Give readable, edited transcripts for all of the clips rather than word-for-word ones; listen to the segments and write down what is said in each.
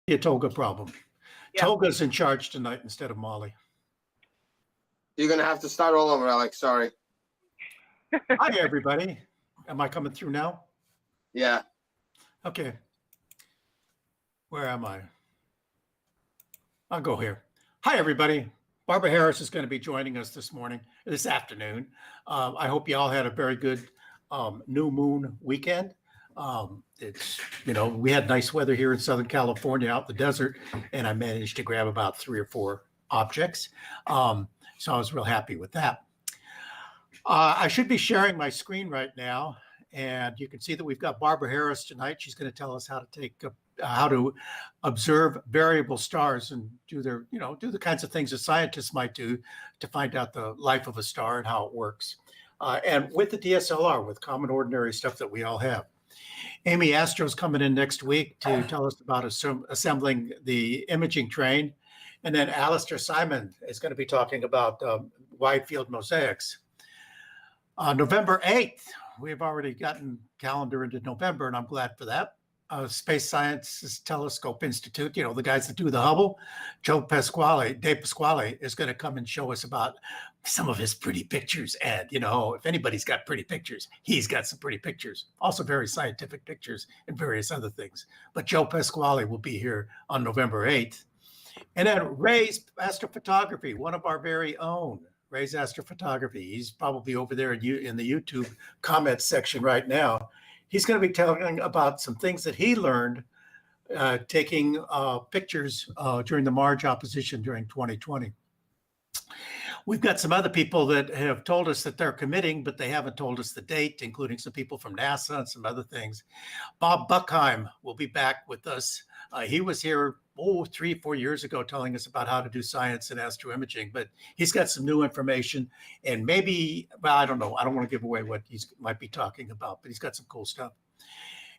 a Toga problem. Yeah. Toga's in charge tonight instead of Molly. You're going to have to start all over, Alex. Sorry. Hi, everybody. Am I coming through now? Yeah. Okay. Where am I? I'll go here. Hi, everybody. Barbara Harris is going to be joining us this afternoon. I hope you all had a very good new moon weekend. We had nice weather here in Southern California out in the desert, and I managed to grab about 3 or 4 objects. So I was real happy with that. I should be sharing my screen right now, and you can see that we've got Barbara Harris tonight. She's going to tell us how to observe variable stars and do the kinds of things that scientists might do to find out the life of a star and how it works. And with the DSLR, with common ordinary stuff that we all have. Amy Astro's coming in next week to tell us about assembling the imaging train. And then Alistair Simon is going to be talking about wide field mosaics. November 8th, we've already gotten calendar into November, and I'm glad for that. Space Sciences Telescope Institute, the guys that do the Hubble, Dave Pasquale is going to come and show us about some of his pretty pictures. And, if anybody's got pretty pictures, he's got some pretty pictures. Also very scientific pictures and various other things. But Joe Pasquale will be here on November 8th. And then Ray's astrophotography, one of our very own. Ray's astrophotography. He's probably over there in the YouTube comments section right now. He's going to be telling about some things that he learned taking pictures during the Marge opposition during 2020. We've got some other people that have told us that they're committing, but they haven't told us the date, including some people from NASA and some other things. Bob Buckheim will be back with us. He was here 3-4 years ago telling us about how to do science and astroimaging, but he's got some new information and maybe, I don't know. I don't want to give away what he might be talking about, but he's got some cool stuff.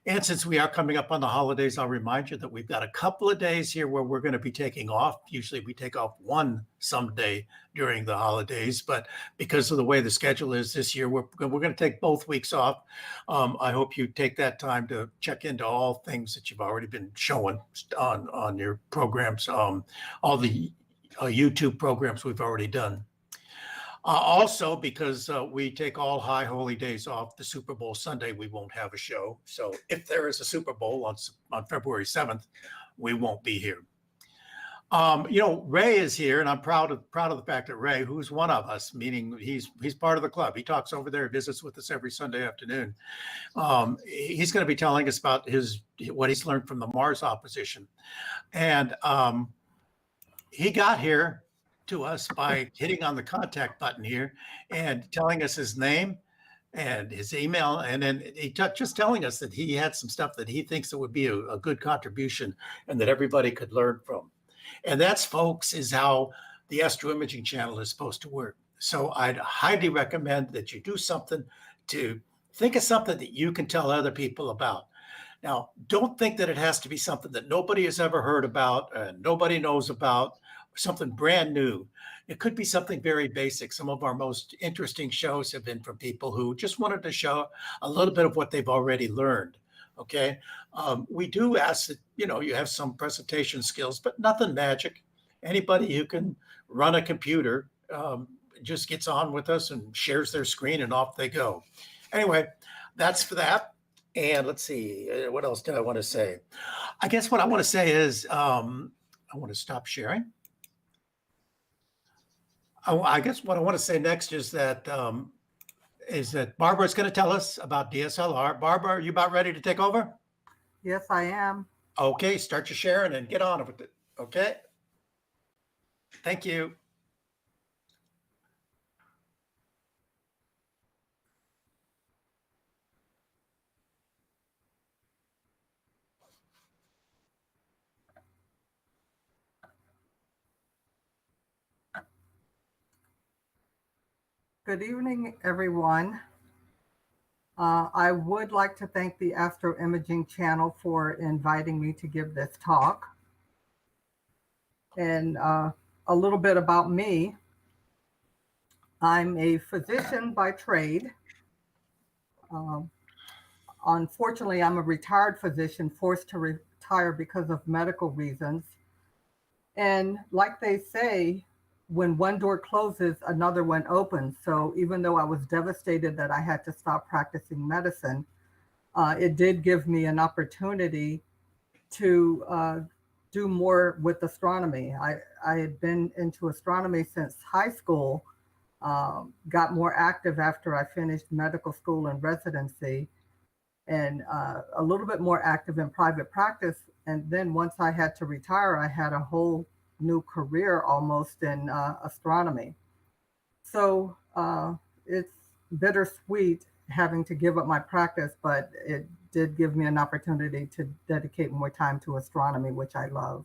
And since we are coming up on the holidays, I'll remind you that we've got a couple of days here where we're going to be taking off. Usually we take off one someday during the holidays, but because of the way the schedule is this year, we're going to take both weeks off. I hope you take that time to check into all things that you've already been showing on your programs, all the YouTube programs we've already done. Also, because we take all high holy days off, the Super Bowl Sunday, we won't have a show. So if there is a Super Bowl on February 7th, we won't be here. Ray is here, and I'm proud of the fact that Ray, who's one of us, meaning he's part of the club. He talks over there, visits with us every Sunday afternoon. He's going to be telling us about what he's learned from the Mars opposition. And he got here to us by hitting on the contact button here and telling us his name and his email, and then just telling us that he had some stuff that he thinks that would be a good contribution and that everybody could learn from. And that's, folks, is how the astroimaging channel is supposed to work. So I'd highly recommend that you do something to think of something that you can tell other people about. Now, don't think that it has to be something that nobody has ever heard about and nobody knows about, something brand new. It could be something very basic. Some of our most interesting shows have been from people who just wanted to show a little bit of what they've already learned. Okay. We do ask that, you have some presentation skills, but nothing magic. Anybody who can run a computer just gets on with us and shares their screen and off they go. Anyway, that's for that. And let's see, what else did I want to say? I guess what I want to say is I want to stop sharing. I guess what I want to say next is that Barbara is going to tell us about DSLR. Barbara, are you about ready to take over? Yes, I am. Okay, start your sharing and get on with it. Okay. Thank you. Good evening, everyone. I would like to thank the Astroimaging channel for inviting me to give this talk. And a little bit about me. I'm a physician by trade. Unfortunately, I'm a retired physician forced to retire because of medical reasons. And like they say, when one door closes, another one opens. So even though I was devastated that I had to stop practicing medicine, it did give me an opportunity to do more with astronomy. I had been into astronomy since high school, got more active after I finished medical school and residency, and a little bit more active in private practice. And then once I had to retire, I had a whole new career almost in astronomy. So it's bittersweet having to give up my practice, but it did give me an opportunity to dedicate more time to astronomy, which I love.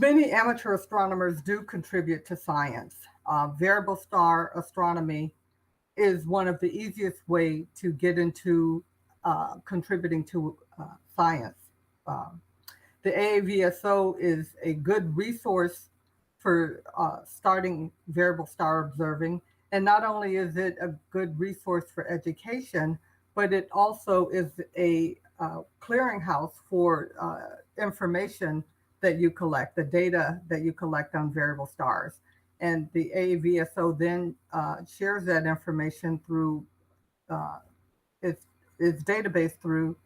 Many amateur astronomers do contribute to science. Variable star astronomy is one of the easiest way to get into contributing to science. The AAVSO is a good resource for starting variable star observing. And not only is it a good resource for education, but it also is a clearinghouse for information that you collect, the data that you collect on variable stars. And the AAVSO then shares that information through its database through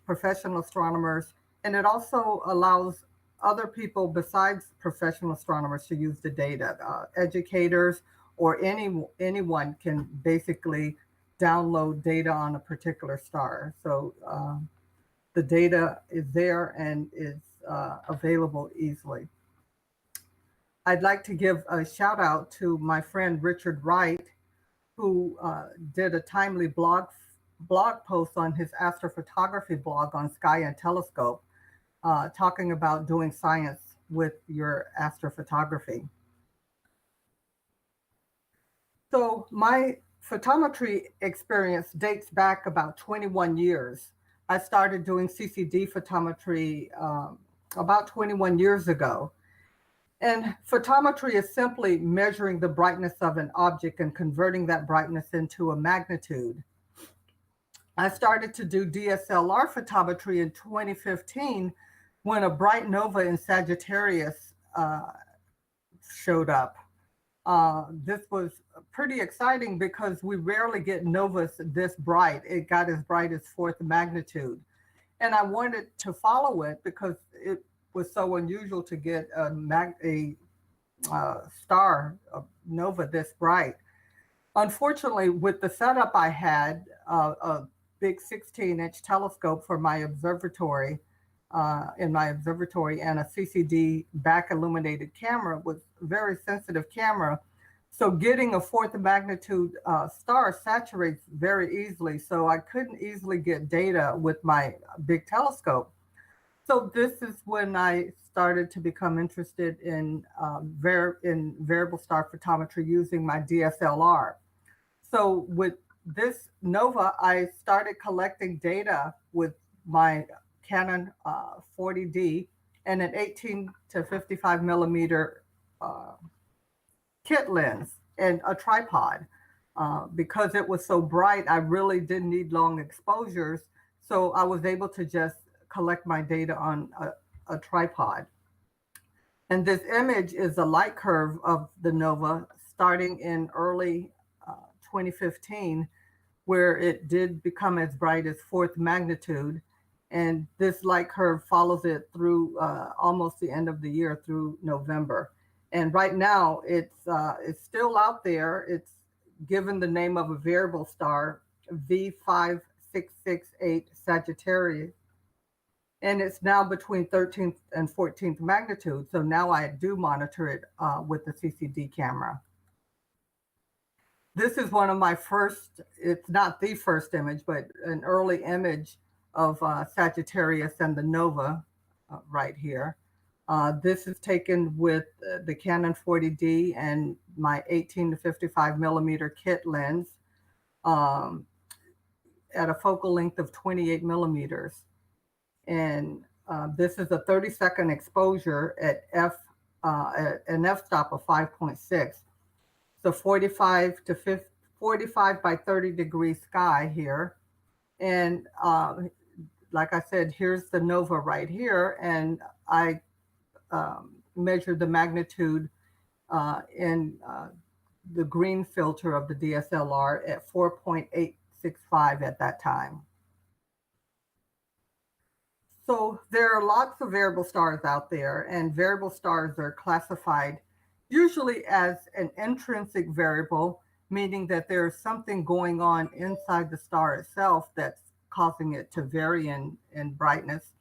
professional astronomers. And it also allows other people besides professional astronomers to use the data. Educators or anyone can basically download data on a particular star. So the data is there and is available easily. I'd like to give a shout out to my friend Richard Wright, who did a timely blog post on his astrophotography blog on Sky and Telescope, talking about doing science with your astrophotography. So my photometry experience dates back about 21 years. I started doing CCD photometry about 21 years ago. And photometry is simply measuring the brightness of an object and converting that brightness into a magnitude. I started to do DSLR photometry in 2015 when a bright nova in Sagittarius showed up. This was pretty exciting because we rarely get novas this bright. It got as bright as 4th magnitude. And I wanted to follow it because it was so unusual to get a star, a nova this bright. Unfortunately, with the setup I had, a big 16-inch telescope for my observatory, in my observatory, and a CCD back illuminated camera was a very sensitive camera. So getting a 4th magnitude star saturates very easily. So I couldn't easily get data with my big telescope. So this is when I started to become interested in variable star photometry using my DSLR. So with this nova, I started collecting data with my Canon 40D and an 18 to 55 millimeter kit lens and a tripod. Because it was so bright, I really didn't need long exposures. So I was able to just collect my data on a tripod. And this image is a light curve of the nova starting in early 2015, where it did become as bright as 4th magnitude. And this light curve follows it through almost the end of the year through November. And right now it's still out there. It's given the name of a variable star, V5668 Sagittarius. And it's now between 13th and 14th magnitude. So now I do monitor it with the CCD camera. This is one of my first, it's not the first image, but an early image of Sagittarius and the nova right here. This is taken with the Canon 40D and my 18 to 55 millimeter kit lens at a focal length of 28 millimeters. And this is a 30-second exposure at an f-stop of 5.6. So 45 by 30 degree sky here. And like I said, here's the nova right here, and I measured the magnitude in the green filter of the DSLR at 4.865 at that time. So there are lots of variable stars out there, and variable stars are classified usually as an intrinsic variable, meaning that there's something going on inside the star itself that's causing it to vary in brightness,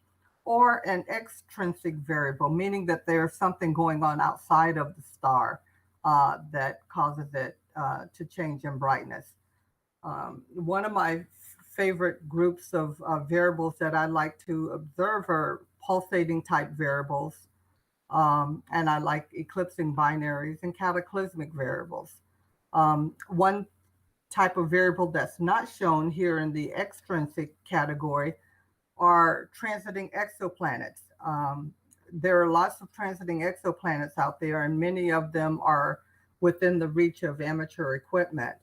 or an extrinsic variable, meaning that there's something going on outside of the star that causes it to change in brightness. One of my favorite groups of variables that I like to observe are pulsating type variables, and I like eclipsing binaries and cataclysmic variables. One type of variable that's not shown here in the extrinsic category are transiting exoplanets. There are lots of transiting exoplanets out there, and many of them are within the reach of amateur equipment.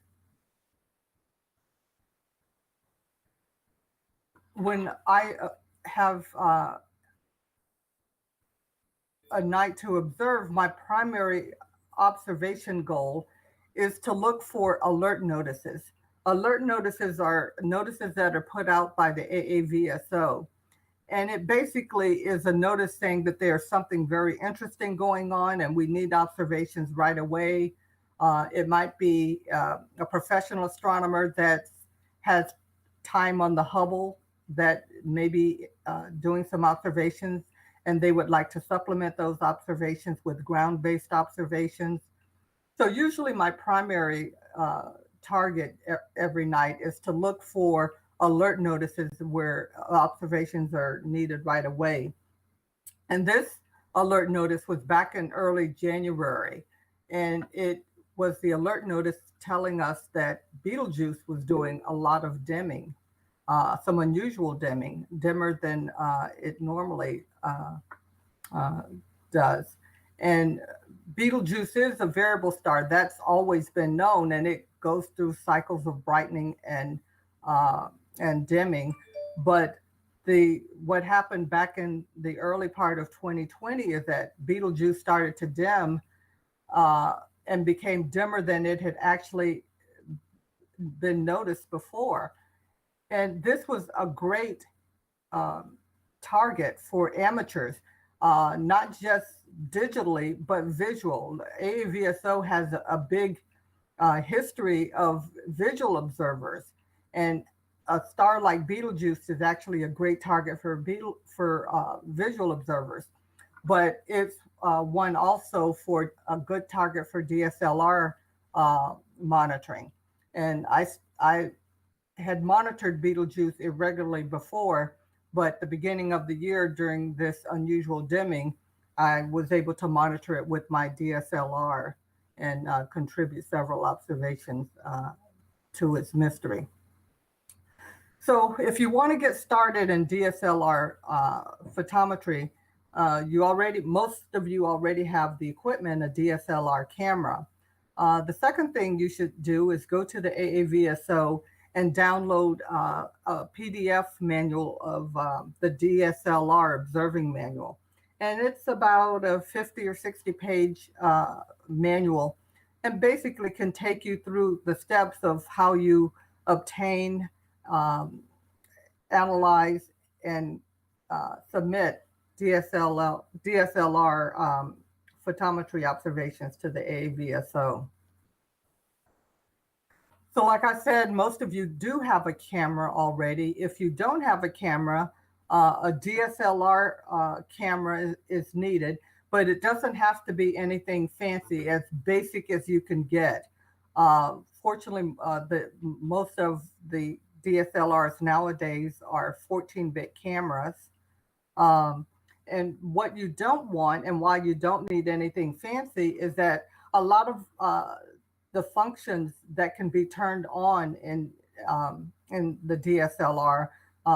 When I have a night to observe, my primary observation goal is to look for alert notices. Alert notices are notices that are put out by the AAVSO. And it basically is a notice saying that there's something very interesting going on and we need observations right away. It might be a professional astronomer that has time on the Hubble that may be doing some observations, and they would like to supplement those observations with ground-based observations. So usually my primary target every night is to look for alert notices where observations are needed right away. And this alert notice was back in early January, and it was the alert notice telling us that Betelgeuse was doing a lot of dimming, some unusual dimming, dimmer than it normally does. And Betelgeuse is a variable star. That's always been known, and it goes through cycles of brightening and dimming. But what happened back in the early part of 2020 is that Betelgeuse started to dim and became dimmer than it had actually been noticed before. And this was a great target for amateurs, not just digitally, but visual. AAVSO has a big history of visual observers, and a star like Betelgeuse is actually a great target for visual observers, but it's one also for a good target for DSLR monitoring. And I had monitored Betelgeuse irregularly before, but the beginning of the year during this unusual dimming, I was able to monitor it with my DSLR and contribute several observations to its mystery. So if you want to get started in DSLR photometry, most of you already have the equipment, a DSLR camera. The second thing you should do is go to the AAVSO and download a PDF manual of the DSLR observing manual. And it's about a 50 or 60 page manual, and basically can take you through the steps of how you obtain, analyze, and submit DSLR photometry observations to the AAVSO. So like I said, most of you do have a camera already. If you don't have a camera, a DSLR camera is needed, but it doesn't have to be anything fancy, as basic as you can get. Fortunately, most of the DSLRs nowadays are 14-bit cameras. And what you don't want, and why you don't need anything fancy, is that a lot of the functions that can be turned on in the DSLR,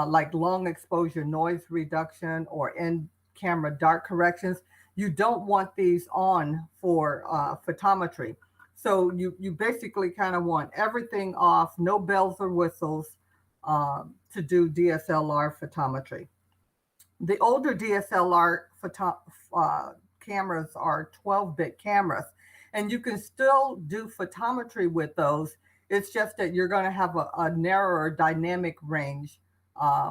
like long exposure noise reduction or in-camera dark corrections, you don't want these on for photometry. So you basically kind of want everything off, no bells or whistles, to do DSLR photometry. The older DSLR cameras are 12-bit cameras, and you can still do photometry with those. It's just that you're going to have a narrower dynamic range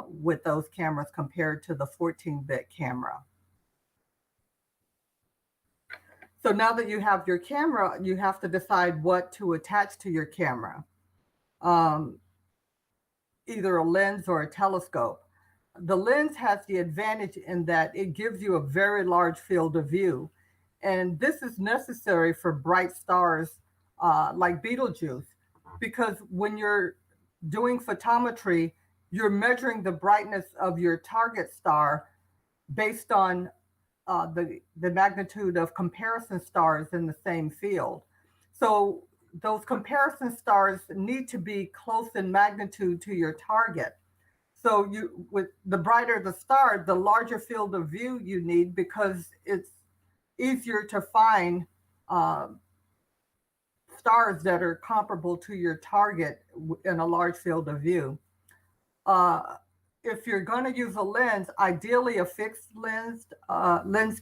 with those cameras compared to the 14-bit camera. So now that you have your camera, you have to decide what to attach to your camera, either a lens or a telescope. The lens has the advantage in that it gives you a very large field of view. And this is necessary for bright stars like Betelgeuse, because when you're doing photometry, you're measuring the brightness of your target star based on the magnitude of comparison stars in the same field. So those comparison stars need to be close in magnitude to your target. So with the brighter the star, the larger field of view you need, because it's easier to find stars that are comparable to your target in a large field of view. If you're going to use a lens, ideally a fixed lens lens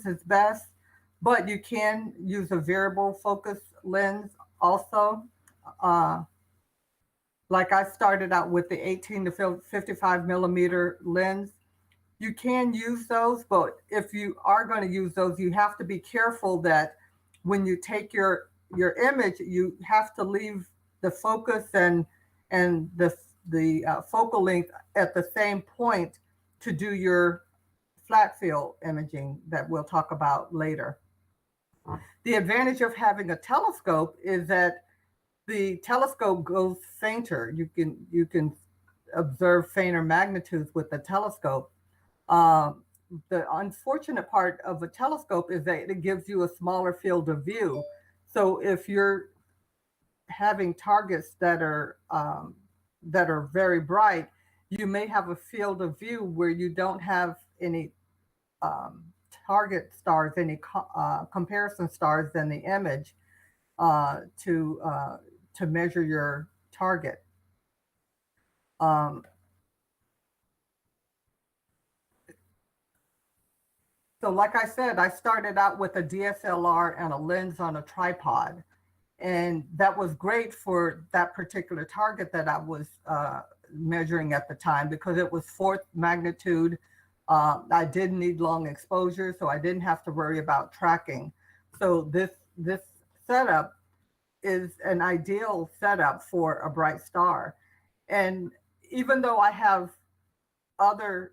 is best, but you can use a variable focus lens also. Like I started out with the 18 to 55 millimeter lens. You can use those, but if you are going to use those, you have to be careful that when you take your image, you have to leave the focus and the focal length at the same point to do your flat field imaging that we'll talk about later. The advantage of having a telescope is that the telescope goes fainter. You can observe fainter magnitudes with the telescope. The unfortunate part of a telescope is that it gives you a smaller field of view. So if you're having targets that are very bright, you may have a field of view where you don't have any target stars, any comparison stars in the image to measure your target. So like I said, I started out with a DSLR and a lens on a tripod. And that was great for that particular target that I was measuring at the time, because it was 4th magnitude. I didn't need long exposure, so I didn't have to worry about tracking. So this setup is an ideal setup for a bright star. And even though I have other,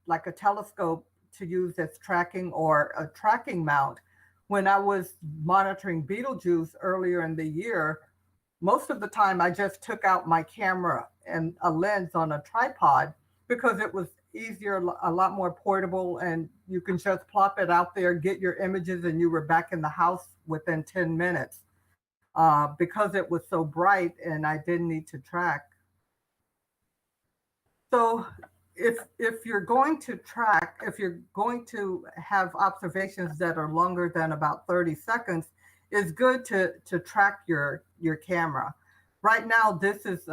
like a telescope to use as tracking or a tracking mount, when I was monitoring Betelgeuse earlier in the year, most of the time I just took out my camera and a lens on a tripod, because it was easier, a lot more portable, and you can just plop it out there, get your images, and you were back in the house within 10 minutes because it was so bright and I didn't need to track. So if you're going to track, if you're going to have observations that are longer than about 30 seconds, it's good to track your camera. Right now, this is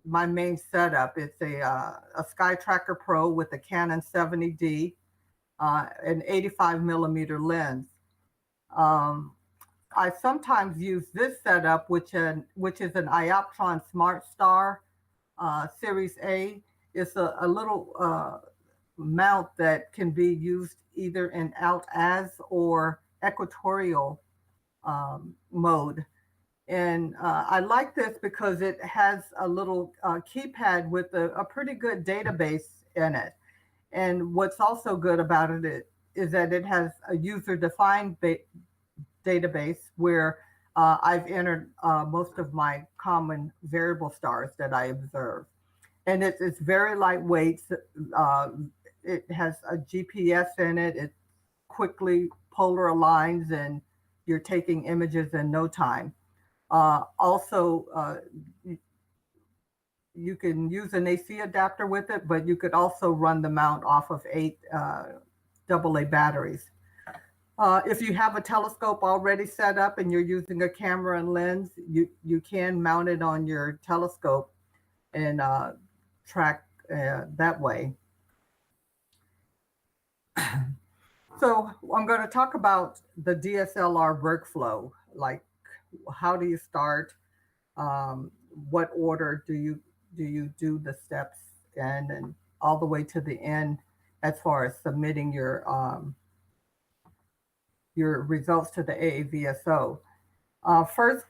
my main setup. It's a Sky Tracker Pro with a Canon 70D, an 85 millimeter lens. I sometimes use this setup, which is an Ioptron Smart Star Series A. It's a little mount that can be used either in alt-az or equatorial mode. And I like this because it has a little keypad with a pretty good database in it. And what's also good about it is that it has a user-defined database where I've entered most of my common variable stars that I observe. And it's very lightweight. It has a GPS in it. It quickly polar aligns, and you're taking images in no time. Also, you can use an AC adapter with it, but you could also run the mount off of 8 AA batteries. If you have a telescope already set up and you're using a camera and lens, you can mount it on your telescope and track that way. So I'm going to talk about the DSLR workflow, like how do you start, what order do you do the steps in, and all the way to the end as far as submitting your results to the AAVSO. First,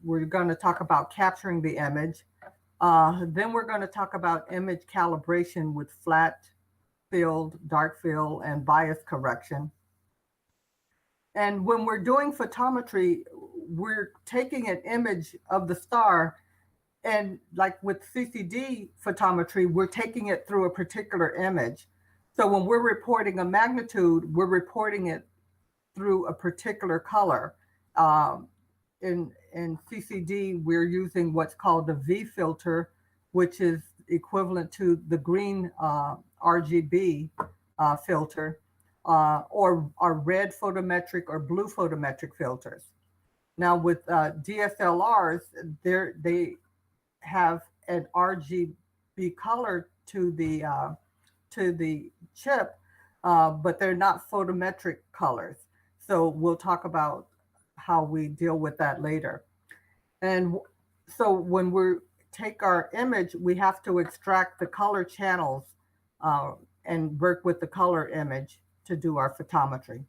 we're going to talk about capturing the image. Then we're going to talk about image calibration with flat field, dark field, and bias correction. And when we're doing photometry, we're taking an image of the star, and like with CCD photometry, we're taking it through a particular image. So when we're reporting a magnitude, we're reporting it through a particular color. In CCD, we're using what's called the V filter, which is equivalent to the green RGB filter, or red photometric or blue photometric filters. Now with DSLRs, they have an RGB color to the chip, but they're not photometric colors. So we'll talk about how we deal with that later. And so when we take our image, we have to extract the color channels and work with the color image to do our photometry.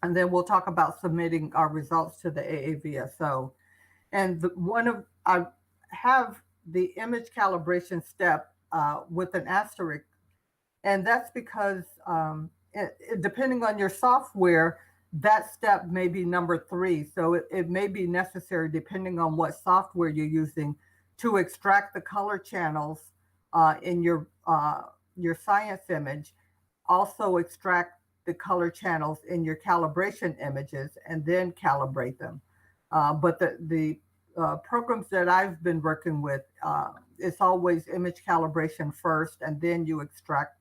And then we'll talk about submitting our results to the AAVSO. And I have the image calibration step with an asterisk. And that's because depending on your software, that step may be number 3. So it may be necessary, depending on what software you're using, to extract the color channels in your science image, also extract the color channels in your calibration images, and then calibrate them. But the programs that I've been working with, it's always image calibration first, and then you extract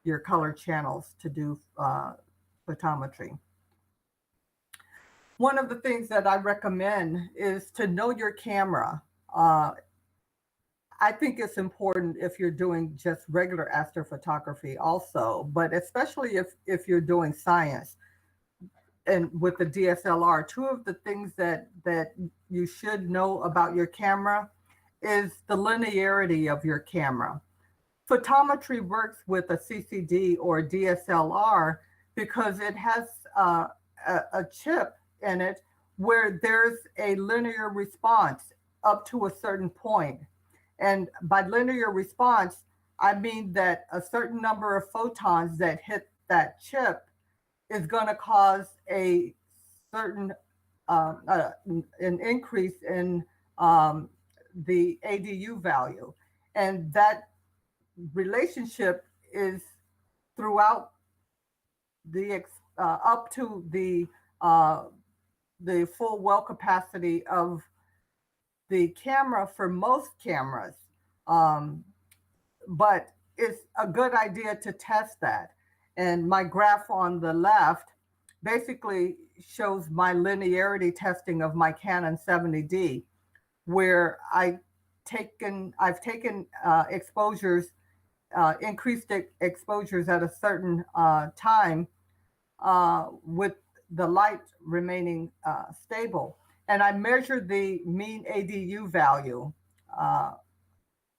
your color channels to do photometry. One of the things that I recommend is to know your camera. I think it's important if you're doing just regular astrophotography also, but especially if you're doing science. And with the DSLR, 2 of the things that you should know about your camera is the linearity of your camera. Photometry works with a CCD or a DSLR because it has a chip in it where there's a linear response up to a certain point. And by linear response, I mean that a certain number of photons that hit that chip is going to cause a certain an increase in the ADU value. And that relationship is throughout the up to the full well capacity of the camera for most cameras. But it's a good idea to test that. And my graph on the left basically shows my linearity testing of my Canon 70D, where I've taken exposures, increased exposures at a certain time with the light remaining stable. And I measured the mean ADU value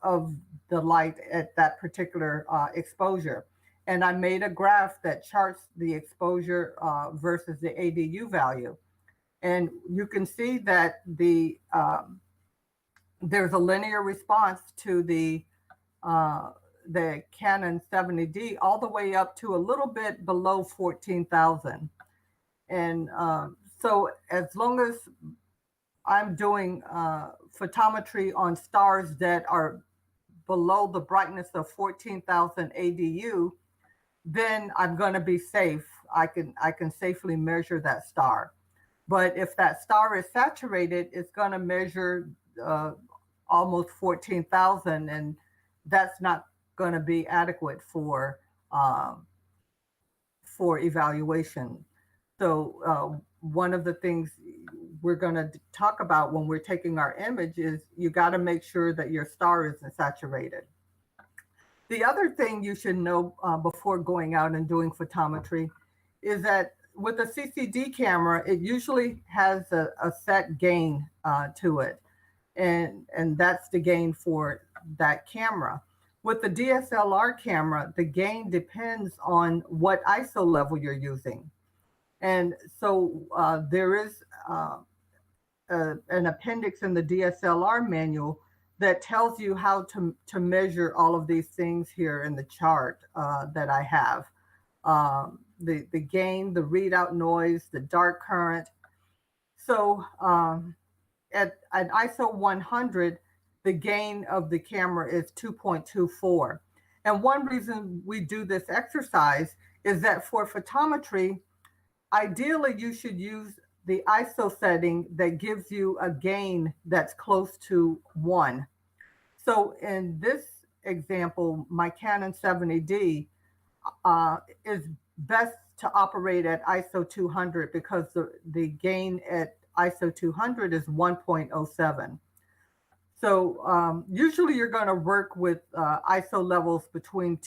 of the light at that particular exposure. And I made a graph that charts the exposure versus the ADU value. And you can see that there's a linear response to the Canon 70D all the way up to a little bit below 14,000. And so as long as I'm doing photometry on stars that are below the brightness of 14,000 ADU, then I'm going to be safe. I can safely measure that star. But if that star is saturated, it's going to measure almost 14,000, and that's not going to be adequate for evaluation. So one of the things we're going to talk about when we're taking our image is you got to make sure that your star isn't saturated. The other thing you should know before going out and doing photometry is that with a CCD camera, it usually has a set gain to it. And that's the gain for that camera. With the DSLR camera, the gain depends on what ISO level you're using. And so there is an appendix in the DSLR manual that tells you how to measure all of these things here in the chart that I have. The gain, the readout noise, the dark current. So at ISO 100, the gain of the camera is 2.24. And one reason we do this exercise is that for photometry, ideally you should use the ISO setting that gives you a gain that's close to 1. So in this example, my Canon 70D is best to operate at ISO 200 because the gain at ISO 200 is 1.07. So usually you're going to work with ISO levels between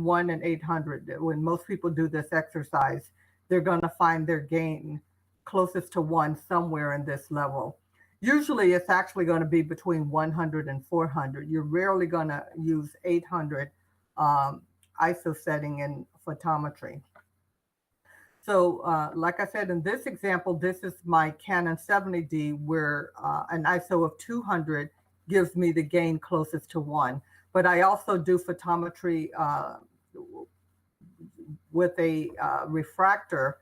1 and 800. When most people do this exercise, they're going to find their gain closest to 1 somewhere in this level. Usually it's actually going to be between 100 and 400. You're rarely going to use 800 ISO setting in photometry. So like I said, in this example, this is my Canon 70D where an ISO of 200 gives me the gain closest to 1. But I also do photometry with a refractor,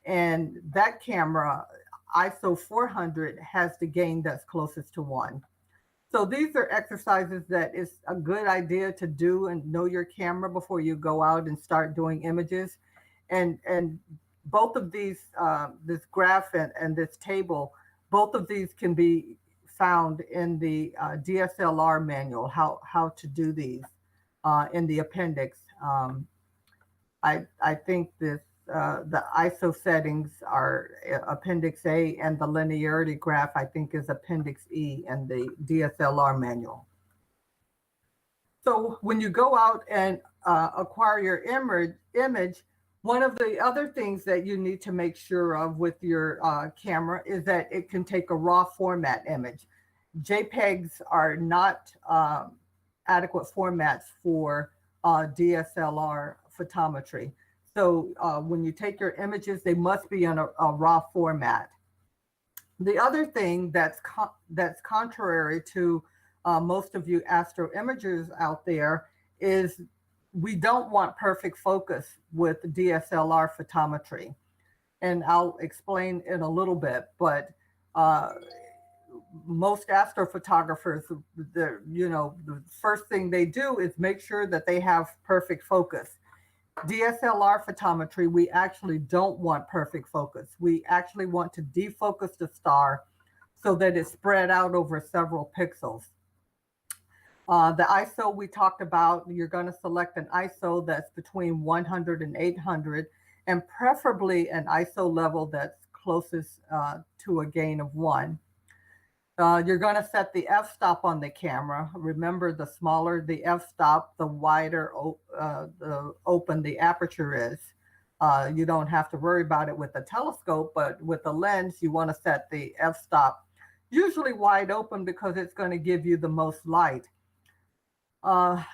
and that camera, ISO 400, has the gain that's closest to 1. So these are exercises that is a good idea to do and know your camera before you go out and start doing images. And both of these, this graph and this table, both of these can be found in the DSLR manual, how to do these in the appendix. I think this the ISO settings are Appendix A, and the linearity graph, I think, is Appendix E in the DSLR manual. So when you go out and acquire your image, one of the other things that you need to make sure of with your camera is that it can take a raw format image. JPEGs are not adequate formats for DSLR photometry. So when you take your images, they must be in a raw format. The other thing that's contrary to most of you astro imagers out there is we don't want perfect focus with DSLR photometry. And I'll explain in a little bit, but most astrophotographers, the first thing they do is make sure that they have perfect focus. DSLR photometry, we actually don't want perfect focus. We actually want to defocus the star so that it's spread out over several pixels. The ISO we talked about, you're going to select an ISO that's between 100 and 800, and preferably an ISO level that's closest to a gain of 1. You're going to set the f-stop on the camera. Remember, the smaller the f-stop, the wider the open the aperture is. You don't have to worry about it with a telescope, but with a lens, you want to set the f-stop usually wide open because it's going to give you the most light. Now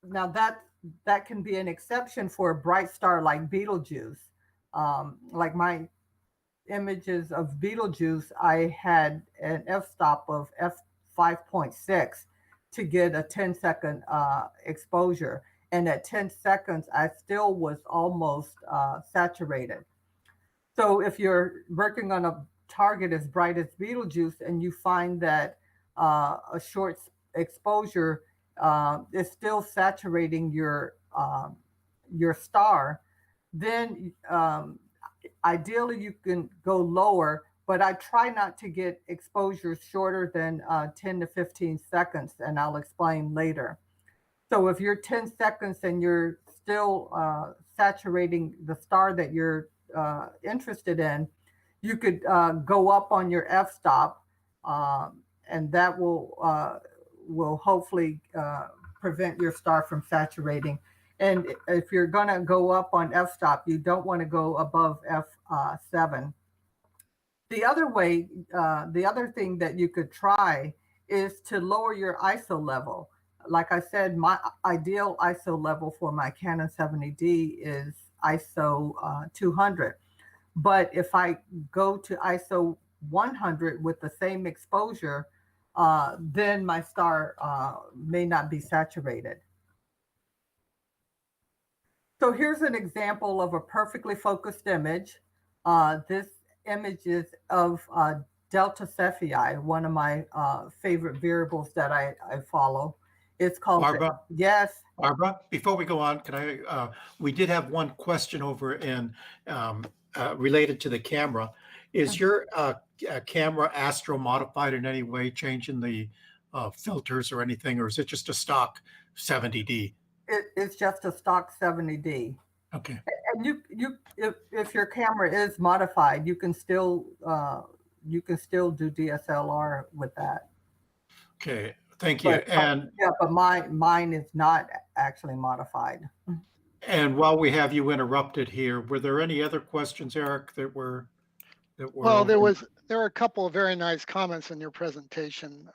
that can be an exception for a bright star like Betelgeuse. Like my images of Betelgeuse, I had an f-stop of f5.6 to get a 10-second exposure. And at 10 seconds, I still was almost saturated. So if you're working on a target as bright as Betelgeuse and you find that a short exposure is still saturating your star, then ideally you can go lower, but I try not to get exposures shorter than 10 to 15 seconds, and I'll explain later. So if you're 10 seconds and you're still saturating the star that you're interested in, you could go up on your f-stop, and that will hopefully prevent your star from saturating. And if you're going to go up on f-stop, you don't want to go above f7. The other way, the other thing that you could try is to lower your ISO level. Like I said, my ideal ISO level for my Canon 70D is ISO 200. But if I go to ISO 100 with the same exposure, then my star may not be saturated. So here's an example of a perfectly focused image. This image is of Delta Cephei, one of my favorite variables that I follow. It's called Barbara? Yes. Barbara, before we go on, can I, we did have one question over in related to the camera. Is your camera astro modified in any way, changing the filters or anything, or is it just a stock 70D? It's just a stock 70D. Okay. And if your camera is modified, you can still do DSLR with that. Okay. Thank you. But mine is not actually modified. And while we have you interrupted here, were there any other questions, Eric, that were? Well, there were a couple of very nice comments in your presentation,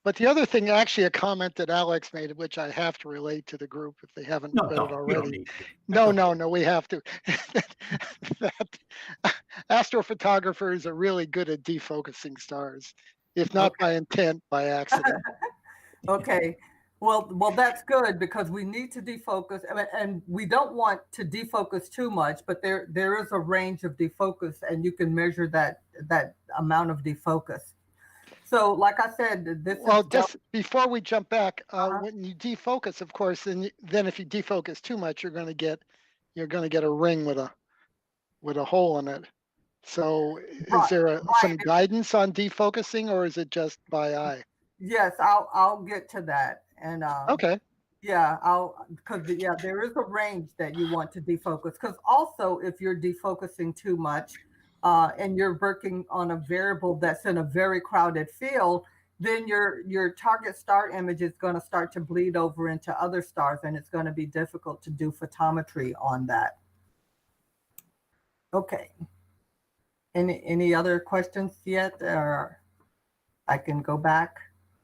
but the other thing, actually, a comment that Alex made, which I have to relate to the group if they haven't read it already. No, we have to. That astrophotographers are really good at defocusing stars, if not by intent, by accident. Okay. Well, that's good, because we need to defocus, and we don't want to defocus too much, but there is a range of defocus, and you can measure that amount of defocus. So, like I said, just before we jump back, when you defocus, of course, then if you defocus too much, you're going to get a ring with a hole in it. So, is there some guidance on defocusing, or is it just by eye? Yes, I'll get to that. And okay. Yeah, because there is a range that you want to defocus. Because also, if you're defocusing too much, and you're working on a variable that's in a very crowded field, then your target star image is going to start to bleed over into other stars, and it's going to be difficult to do photometry on that. Okay. Any other questions yet, or I can go back?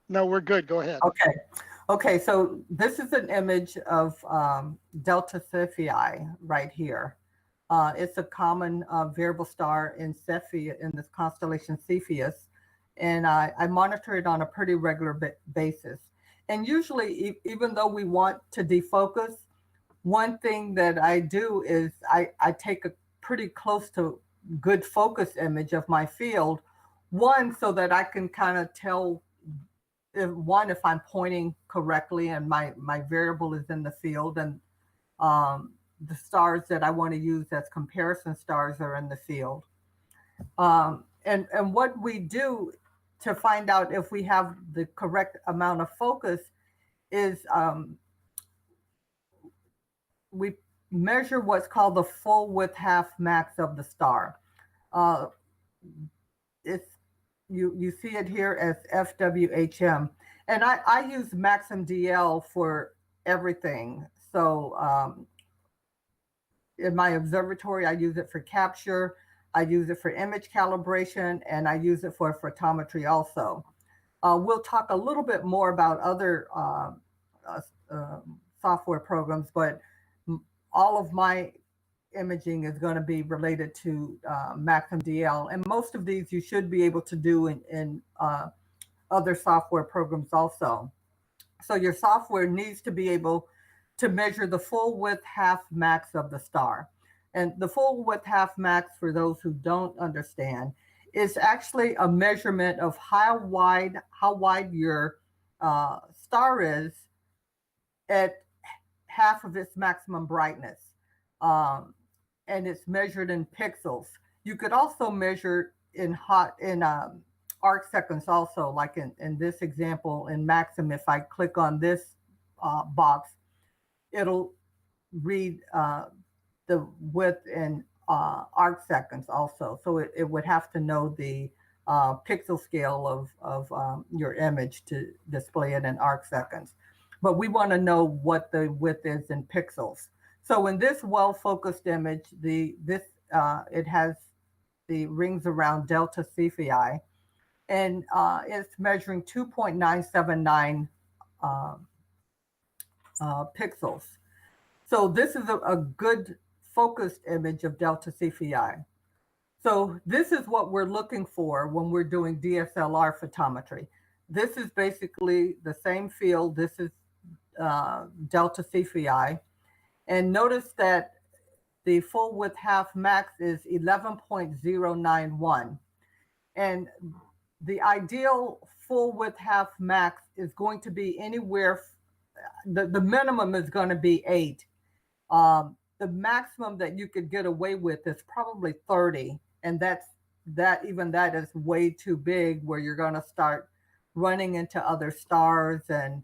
No, we're good. Go ahead. Okay, so this is an image of Delta Cephei right here. It's a common variable star in Cepheid, in this constellation Cepheus, and I monitor it on a pretty regular basis. And usually, even though we want to defocus, one thing that I do is I take a pretty close to good focus image of my field, one, so that I can kind of tell if I'm pointing correctly and my variable is in the field, and the stars that I want to use as comparison stars are in the field. And what we do to find out if we have the correct amount of focus is we measure what's called the full width half max of the star. You see it here as FWHM. And I use Maxim DL for everything. So in my observatory, I use it for capture, I use it for image calibration, and I use it for photometry also. We'll talk a little bit more about other software programs, but all of my imaging is going to be related to Maxim DL. And most of these you should be able to do in other software programs also. So your software needs to be able to measure the full width half max of the star. And the full width half max, for those who don't understand, is actually a measurement of how wide your star is at half of its maximum brightness. And it's measured in pixels. You could also measure in arc seconds also, like in this example in Maxim. If I click on this box, it'll read the width in arc seconds also. So it would have to know the pixel scale of your image to display it in arc seconds. But we want to know what the width is in pixels. So in this well-focused image, it has the rings around delta Cephei, and it's measuring 2.979 pixels. So this is a good focused image of delta Cephei. So this is what we're looking for when we're doing DSLR photometry. This is basically the same field. This is delta Cephei. And notice that the full width half max is 11.091. And the ideal full width half max is going to be anywhere, the minimum is going to be 8. The maximum that you could get away with is probably 30. And even that is way too big, where you're going to start running into other stars. And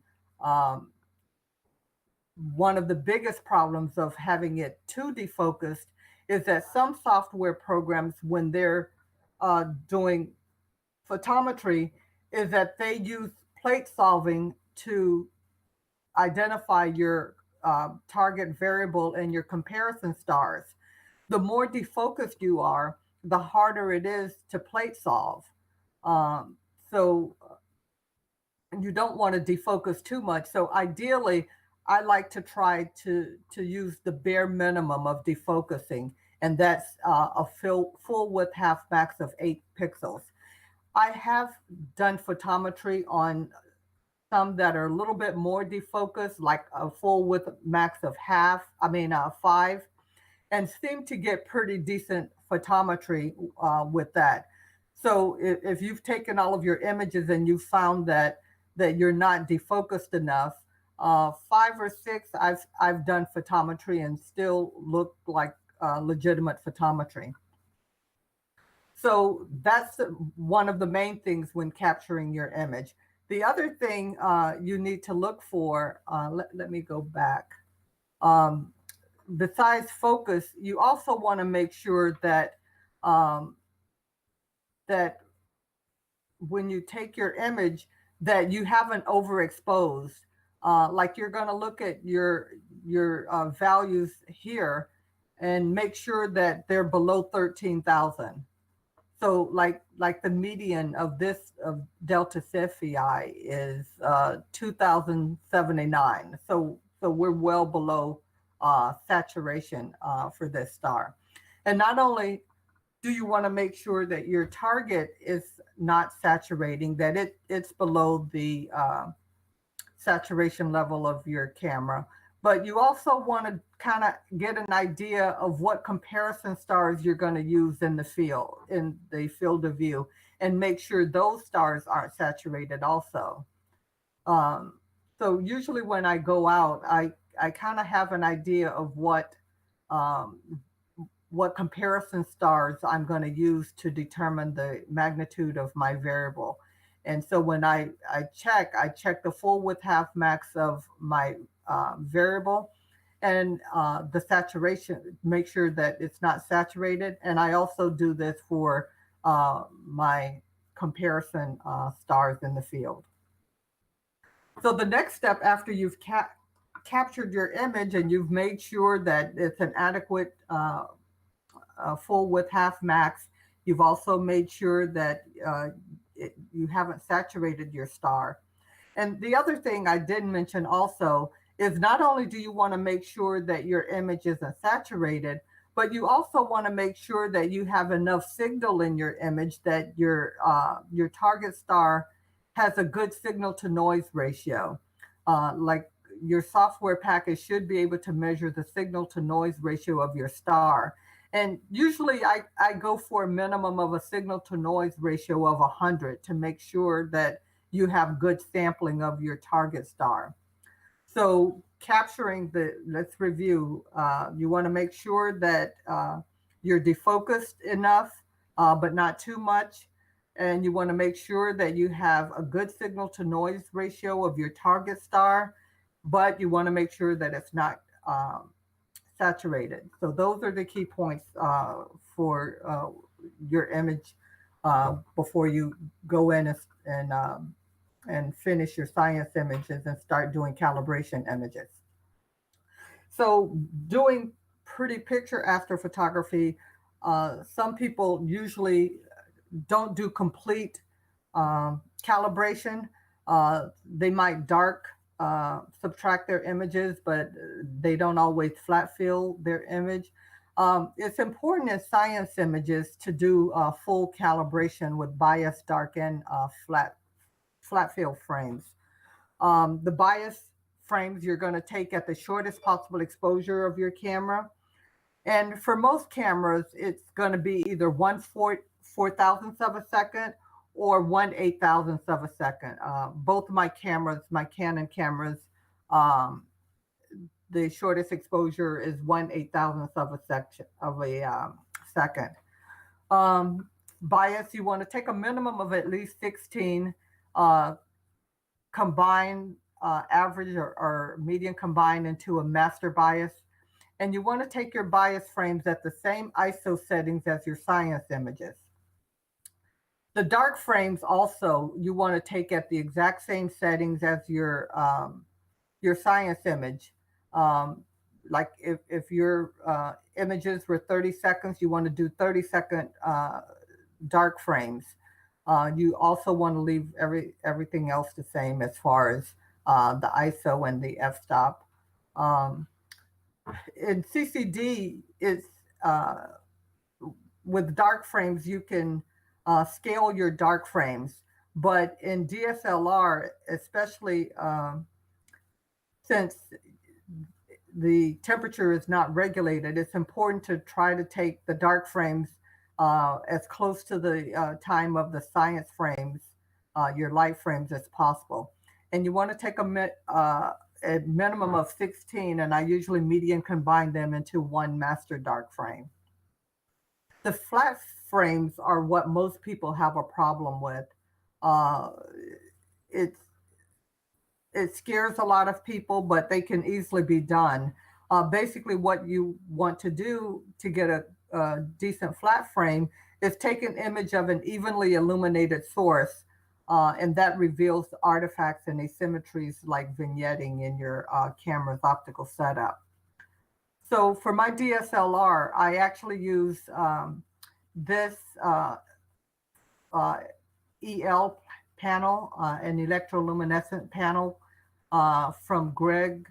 one of the biggest problems of having it too defocused is that some software programs, when they're doing photometry, is that they use plate solving to identify your target variable and your comparison stars. The more defocused you are, the harder it is to plate solve. So you don't want to defocus too much. So ideally, I like to try to use the bare minimum of defocusing, and that's a full width half max of 8 pixels. I have done photometry on some that are a little bit more defocused, like a full width max of 5, and seem to get pretty decent photometry with that. So if you've taken all of your images and you found that you're not defocused enough, 5 or 6, I've done photometry and still look like legitimate photometry. So that's one of the main things when capturing your image. The other thing you need to look for, let me go back. Besides focus, you also want to make sure that that when you take your image, that you haven't overexposed. Like you're going to look at your values here and make sure that they're below 13,000. So like the median of this of delta Cephei is 2,079. So we're well below saturation for this star. And not only do you want to make sure that your target is not saturating, that it's below the saturation level of your camera, but you also want to kind of get an idea of what comparison stars you're going to use in the field of view, and make sure those stars aren't saturated also. So usually when I go out, I kind of have an idea of what comparison stars I'm going to use to determine the magnitude of my variable. And so when I check the full width half max of my variable, and the saturation, make sure that it's not saturated. And I also do this for my comparison stars in the field. So the next step after you've captured your image and you've made sure that it's an adequate full width half max, you've also made sure that you haven't saturated your star. And the other thing I didn't mention also is not only do you want to make sure that your image isn't saturated, but you also want to make sure that you have enough signal in your image that your target star has a good signal to noise ratio. Like your software package should be able to measure the signal to noise ratio of your star. And usually I go for a minimum of a signal to noise ratio of 100 to make sure that you have good sampling of your target star. So capturing let's review, you want to make sure that you're defocused enough, but not too much. And you want to make sure that you have a good signal to noise ratio of your target star, but you want to make sure that it's not saturated. So those are the key points for your image before you go in and finish your science images and start doing calibration images. So doing pretty picture after photography, some people usually don't do complete calibration. They might dark subtract their images, but they don't always flat fill their image. It's important in science images to do full calibration with bias, dark, and flat fill frames. The bias frames you're going to take at the shortest possible exposure of your camera. And for most cameras, it's going to be either 1/4,000th of a second or 1/8,000th of a second. Both of my cameras, my Canon cameras, the shortest exposure is 1/8,000th of a second. Bias, you want to take a minimum of at least 16, combine average or median combined into a master bias. And you want to take your bias frames at the same ISO settings as your science images. The dark frames also, you want to take at the exact same settings as your science image. Like if your images were 30 seconds, you want to do 30-second dark frames. You also want to leave everything else the same as far as the ISO and the f-stop. In CCD, it's with dark frames, you can scale your dark frames, but in DSLR, especially since the temperature is not regulated, it's important to try to take the dark frames as close to the time of the science frames, your light frames, as possible. And you want to take a minimum of 16, and I usually median combine them into one master dark frame. The flat frames are what most people have a problem with. It scares a lot of people, but they can easily be done. Basically, what you want to do to get a decent flat frame is take an image of an evenly illuminated source, and that reveals artifacts and asymmetries like vignetting in your camera's optical setup. So for my DSLR, I actually use this EL panel, an electroluminescent panel from Gerd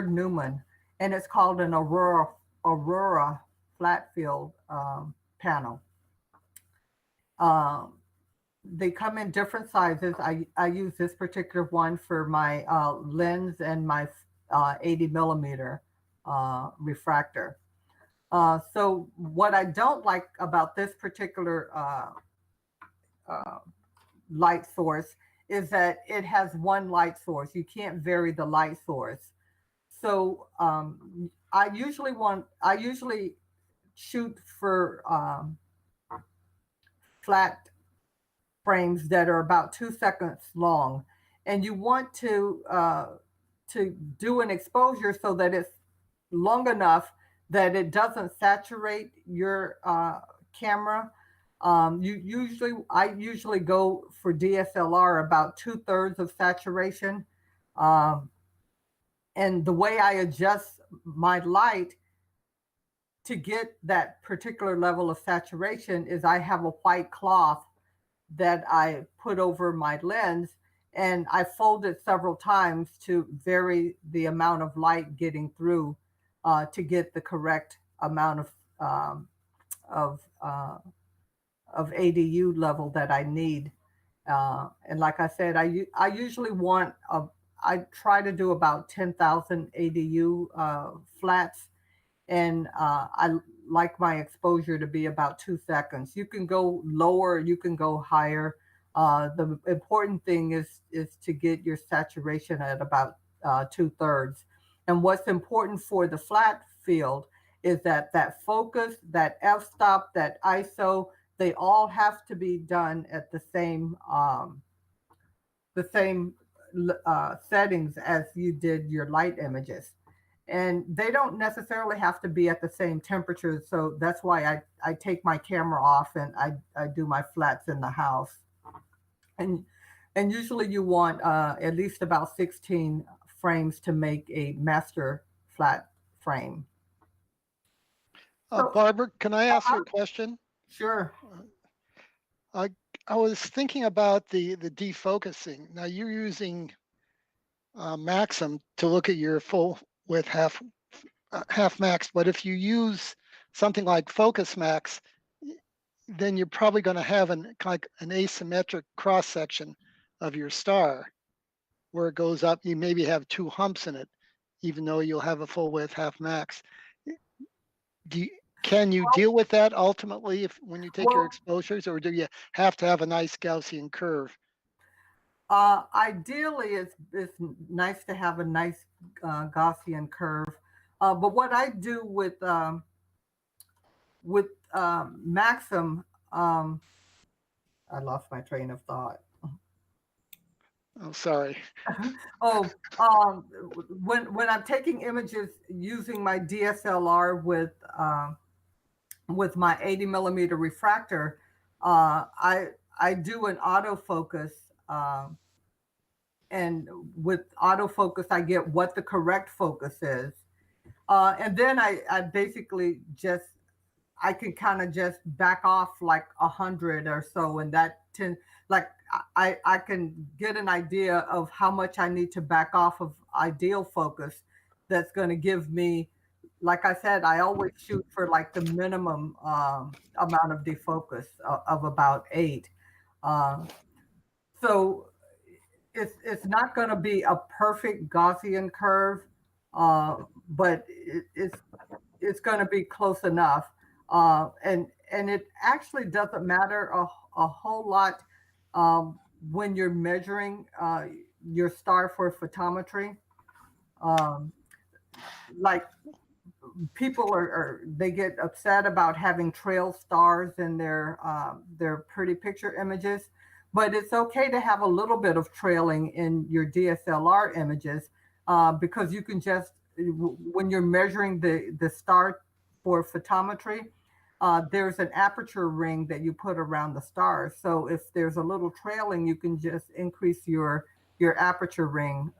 Newman, and it's called an Aurora flat field panel. They come in different sizes. I use this particular one for my lens and my 80 millimeter refractor. So what I don't like about this particular light source is that it has one light source. You can't vary the light source. So I usually shoot for flat frames that are about 2 seconds long, and you want to do an exposure so that it's long enough that it doesn't saturate your camera. I usually go for DSLR about 2/3 of saturation. And the way I adjust my light to get that particular level of saturation is I have a white cloth that I put over my lens, and I fold it several times to vary the amount of light getting through to get the correct amount of ADU level that I need. And like I said, I usually I try to do about 10,000 ADU flats, and I like my exposure to be about 2 seconds. You can go lower, you can go higher. The important thing is to get your saturation at about 2/3. And what's important for the flat field is that focus, that f-stop, that ISO, they all have to be done at the same settings as you did your light images. and they don't necessarily have to be at the same temperature. So that's why I take my camera off and I do my flats in the house. And usually you want at least about 16 frames to make a master flat frame. So- Barbara, can I ask you Uh-huh. a question? Sure. I was thinking about the defocusing. Now you're using Maxim to look at your full width half max, but if you use something like Focus Max, then you're probably going to have like an asymmetric cross section of your star where it goes up. You maybe have two humps in it, even though you'll have a full width half max. Can you deal with that ultimately when you take your Well- exposures, or do you have to have a nice Gaussian curve? Ideally, it's nice to have a nice Gaussian curve. But what I do with Maxim, I lost my train of thought. Oh, sorry. Oh, when I'm taking images using my DSLR with my 80 millimeter refractor, I do an autofocus, and with autofocus I get what the correct focus is, and then I basically I can kind of just back off like 100 or so, and that like I can get an idea of how much I need to back off of ideal focus. That's going to give me, like I said, I always shoot for like the minimum amount of defocus of about 8. So it's not going to be a perfect Gaussian curve, but it's going to be close enough. And it actually doesn't matter a whole lot when you're measuring your star for photometry. Like people they get upset about having trail stars in their pretty picture images, but it's okay to have a little bit of trailing in your DSLR images, because you can just, when you're measuring the star for photometry, there's an aperture ring that you put around the stars. So if there's a little trailing, you can just increase your aperture ring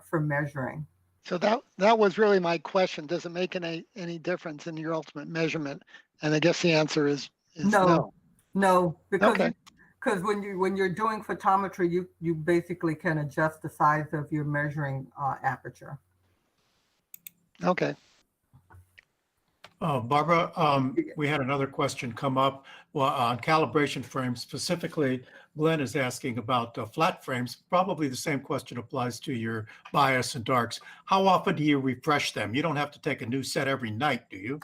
for measuring. So that was really my question. Does it make any difference in your ultimate measurement? And I guess the answer is no. No, because Okay. because when you're doing photometry, you basically can adjust the size of your measuring aperture. Okay. Barbara, we had another question come up on calibration frames. Specifically, Glenn is asking about flat frames. Probably the same question applies to your bias and darks. How often do you refresh them? You don't have to take a new set every night, do you?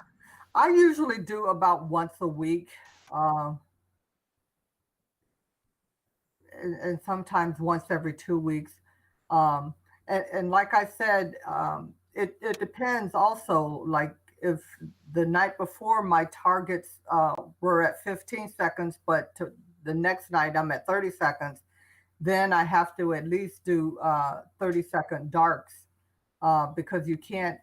I usually do about once a week, and sometimes once every 2 weeks. And like I said, it depends also. Like if the night before my targets were at 15 seconds, but the next night I'm at 30 seconds, then I have to at least do 30-second darks, because you can't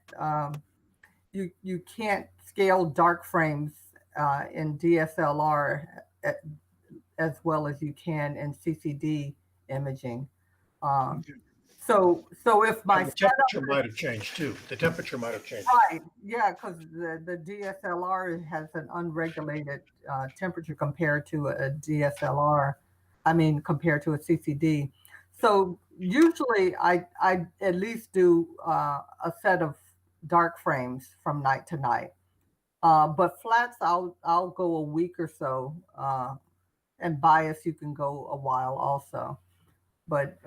scale dark frames in DSLR as well as you can in CCD imaging. So if my And the temperature might have changed too. The temperature might have changed. right, yeah, because the DSLR has an unregulated temperature compared to a DSLR. I mean, compared to a CCD. So usually I at least do a set of dark frames from night to night. But flats, I'll go a week or so, and bias you can go a while also. But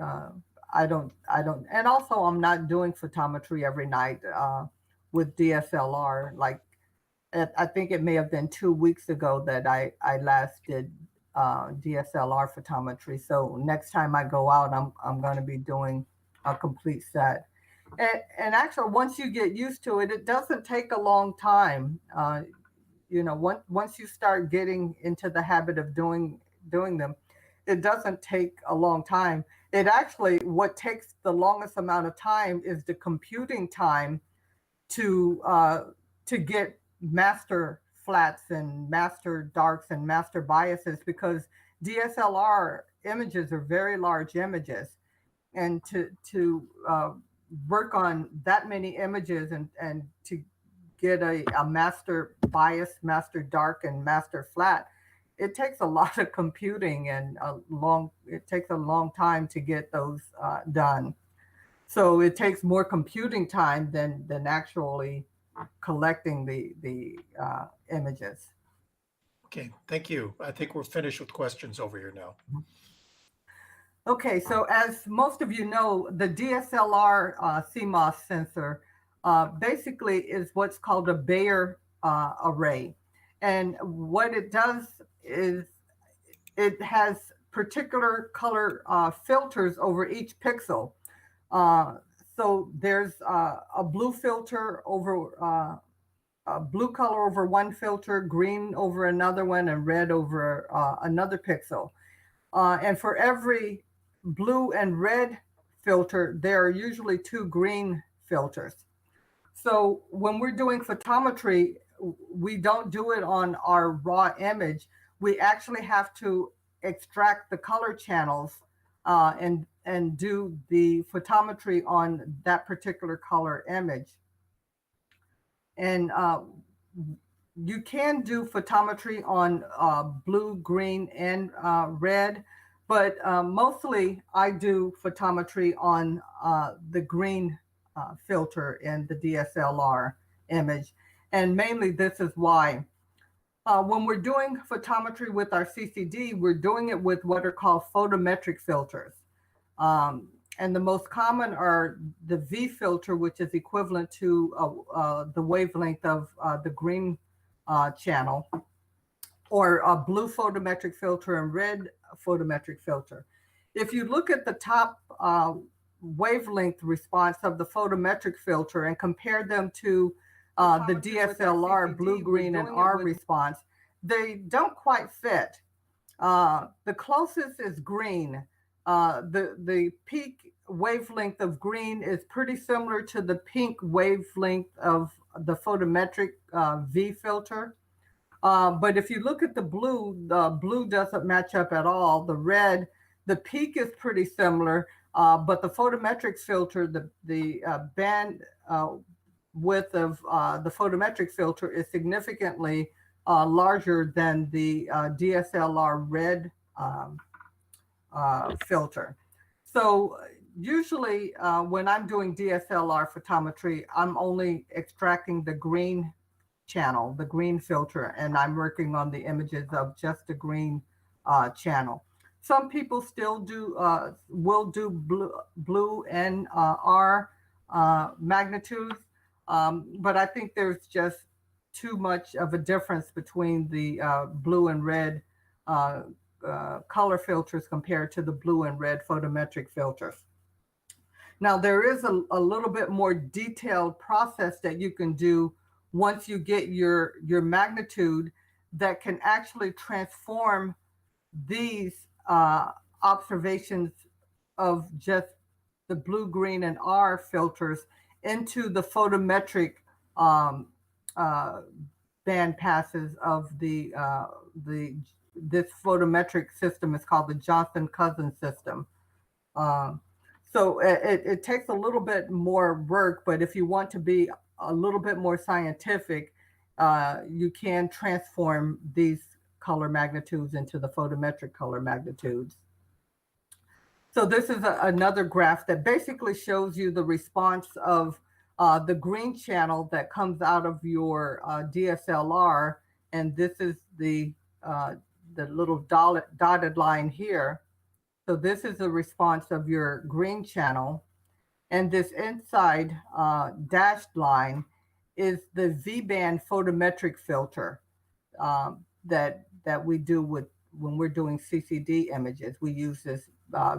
I don't, and also I'm not doing photometry every night with DSLR. Like I think it may have been 2 weeks ago that I last did DSLR photometry. So next time I go out, I'm going to be doing a complete set. And actually, once you get used to it, it doesn't take a long time. Once you start getting into the habit of doing them, it doesn't take a long time. It actually, what takes the longest amount of time is the computing time to get master flats and master darks and master biases, because DSLR images are very large images, and to work on that many images and to get a master bias, master dark, and master flat, it takes a lot of computing, and it takes a long time to get those done. So it takes more computing time than actually collecting the images. Okay, thank you. I think we're finished with questions over here now. Okay, so as most of you know, the DSLR CMOS sensor basically is what's called a Bayer array. And what it does is it has particular color filters over each pixel. So there's a blue filter over blue color over one filter, green over another one, and red over another pixel. And for every blue and red filter, there are usually 2 green filters. So when we're doing photometry, we don't do it on our raw image. We actually have to extract the color channels and do the photometry on that particular color image. And you can do photometry on blue, green, and red, but mostly I do photometry on the green filter in the DSLR image. And mainly this is why. When we're doing photometry with our CCD, we're doing it with what are called photometric filters. And the most common are the V filter, which is equivalent to the wavelength of the green channel, or a blue photometric filter and red photometric filter. If you look at the top wavelength response of the photometric filter and compare them to the DSLR blue, green, and R response, they don't quite fit. The closest is green. The peak wavelength of green is pretty similar to the pink wavelength of the photometric V filter. But if you look at the blue doesn't match up at all. The red, the peak is pretty similar, but the photometric filter, the band width of the photometric filter is significantly larger than the DSLR red filter. So usually when I'm doing DSLR photometry, I'm only extracting the green channel, the green filter, and I'm working on the images of just the green channel. Some people still will do blue and R magnitudes, but I think there's just too much of a difference between the blue and red color filters compared to the blue and red photometric filters. Now, there is a little bit more detailed process that you can do once you get your magnitude that can actually transform these observations of just the blue, green, and R filters into the photometric band passes of this photometric system is called the Johnson-Cousins system. So it takes a little bit more work, but if you want to be a little bit more scientific, you can transform these color magnitudes into the photometric color magnitudes. So this is another graph that basically shows you the response of the green channel that comes out of your DSLR, and this is the little dotted line here. So this is the response of your green channel, and this inside dashed line is the V-band photometric filter that we do when we're doing CCD images. We use this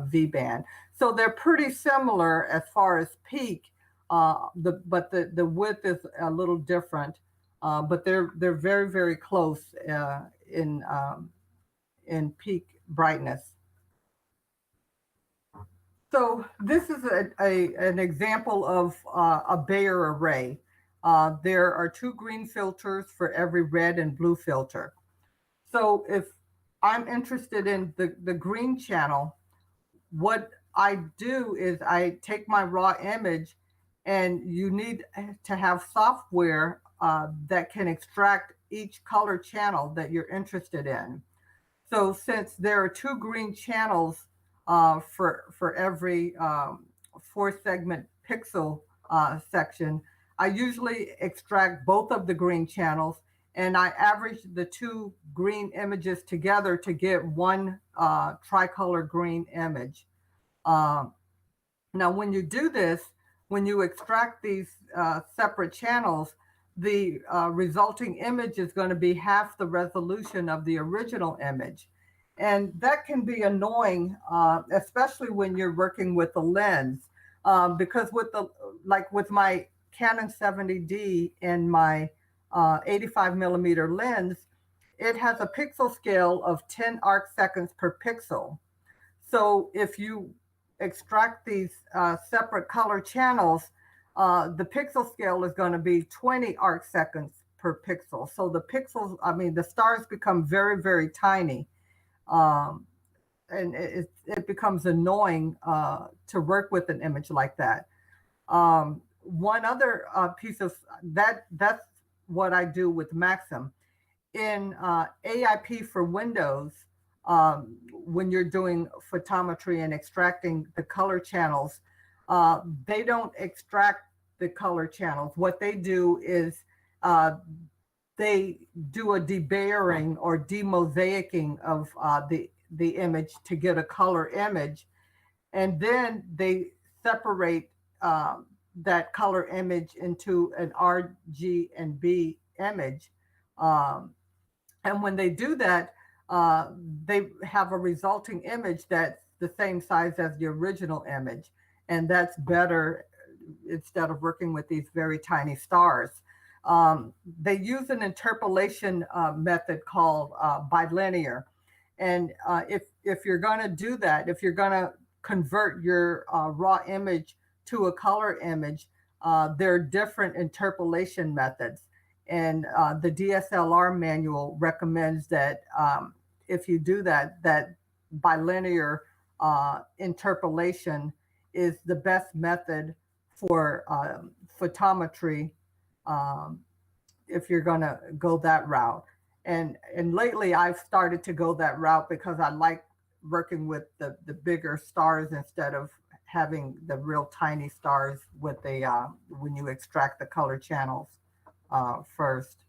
V-band. So they're pretty similar as far as peak, but the width is a little different, but they're very, very close in peak brightness. So this is an example of a Bayer array. there are 2 green filters for every red and blue filter. So if I'm interested in the green channel, what I do is I take my raw image, and you need to have software that can extract each color channel that you're interested in. So since there are 2 green channels for every 4-segment pixel section, I usually extract both of the green channels, and I average the 2 green images together to get one tricolor green image. Now, when you do this, when you extract these separate channels, the resulting image is going to be half the resolution of the original image. And that can be annoying, especially when you're working with a lens, because with my Canon 70D and my 85 millimeter lens, it has a pixel scale of 10 arc seconds per pixel. So if you extract these separate color channels, the pixel scale is going to be 20 arc seconds per pixel. So the pixels, the stars become very, very tiny. And it becomes annoying to work with an image like that. One other piece of that's what I do with Maxim. In AIP for Windows, when you're doing photometry and extracting the color channels, they don't extract the color channels. What they do is they do a debayering or demosaicing of the image to get a color image, and then they separate that color image into an R, G, and B image. And when they do that, they have a resulting image that's the same size as the original image. And that's better instead of working with these very tiny stars. They use an interpolation method called bilinear. And if you're going to do that, if you're going to convert your raw image to a color image, there are different interpolation methods. And the DSLR manual recommends that if you do that, that bilinear interpolation is the best method for photometry if you're going to go that route. And lately I've started to go that route because I like working with the bigger stars instead of having the real tiny stars with the when you extract the color channels first.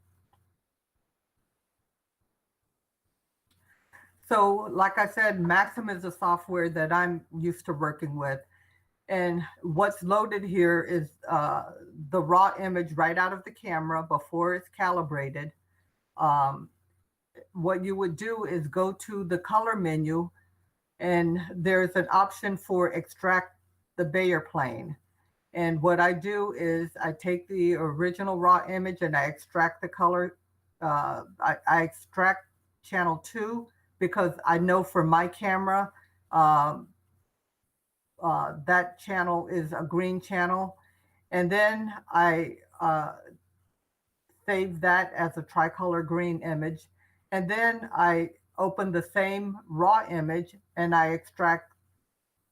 So like I said, Maxim is a software that I'm used to working with. And what's loaded here is the raw image right out of the camera before it's calibrated. What you would do is go to the color menu, and there's an option for extract the Bayer plane. And what I do is I take the original raw image and I extract the color. I extract channel 2 because I know for my camera, that channel is a green channel. And then I save that as a tricolor green image. And then I open the same raw image and I extract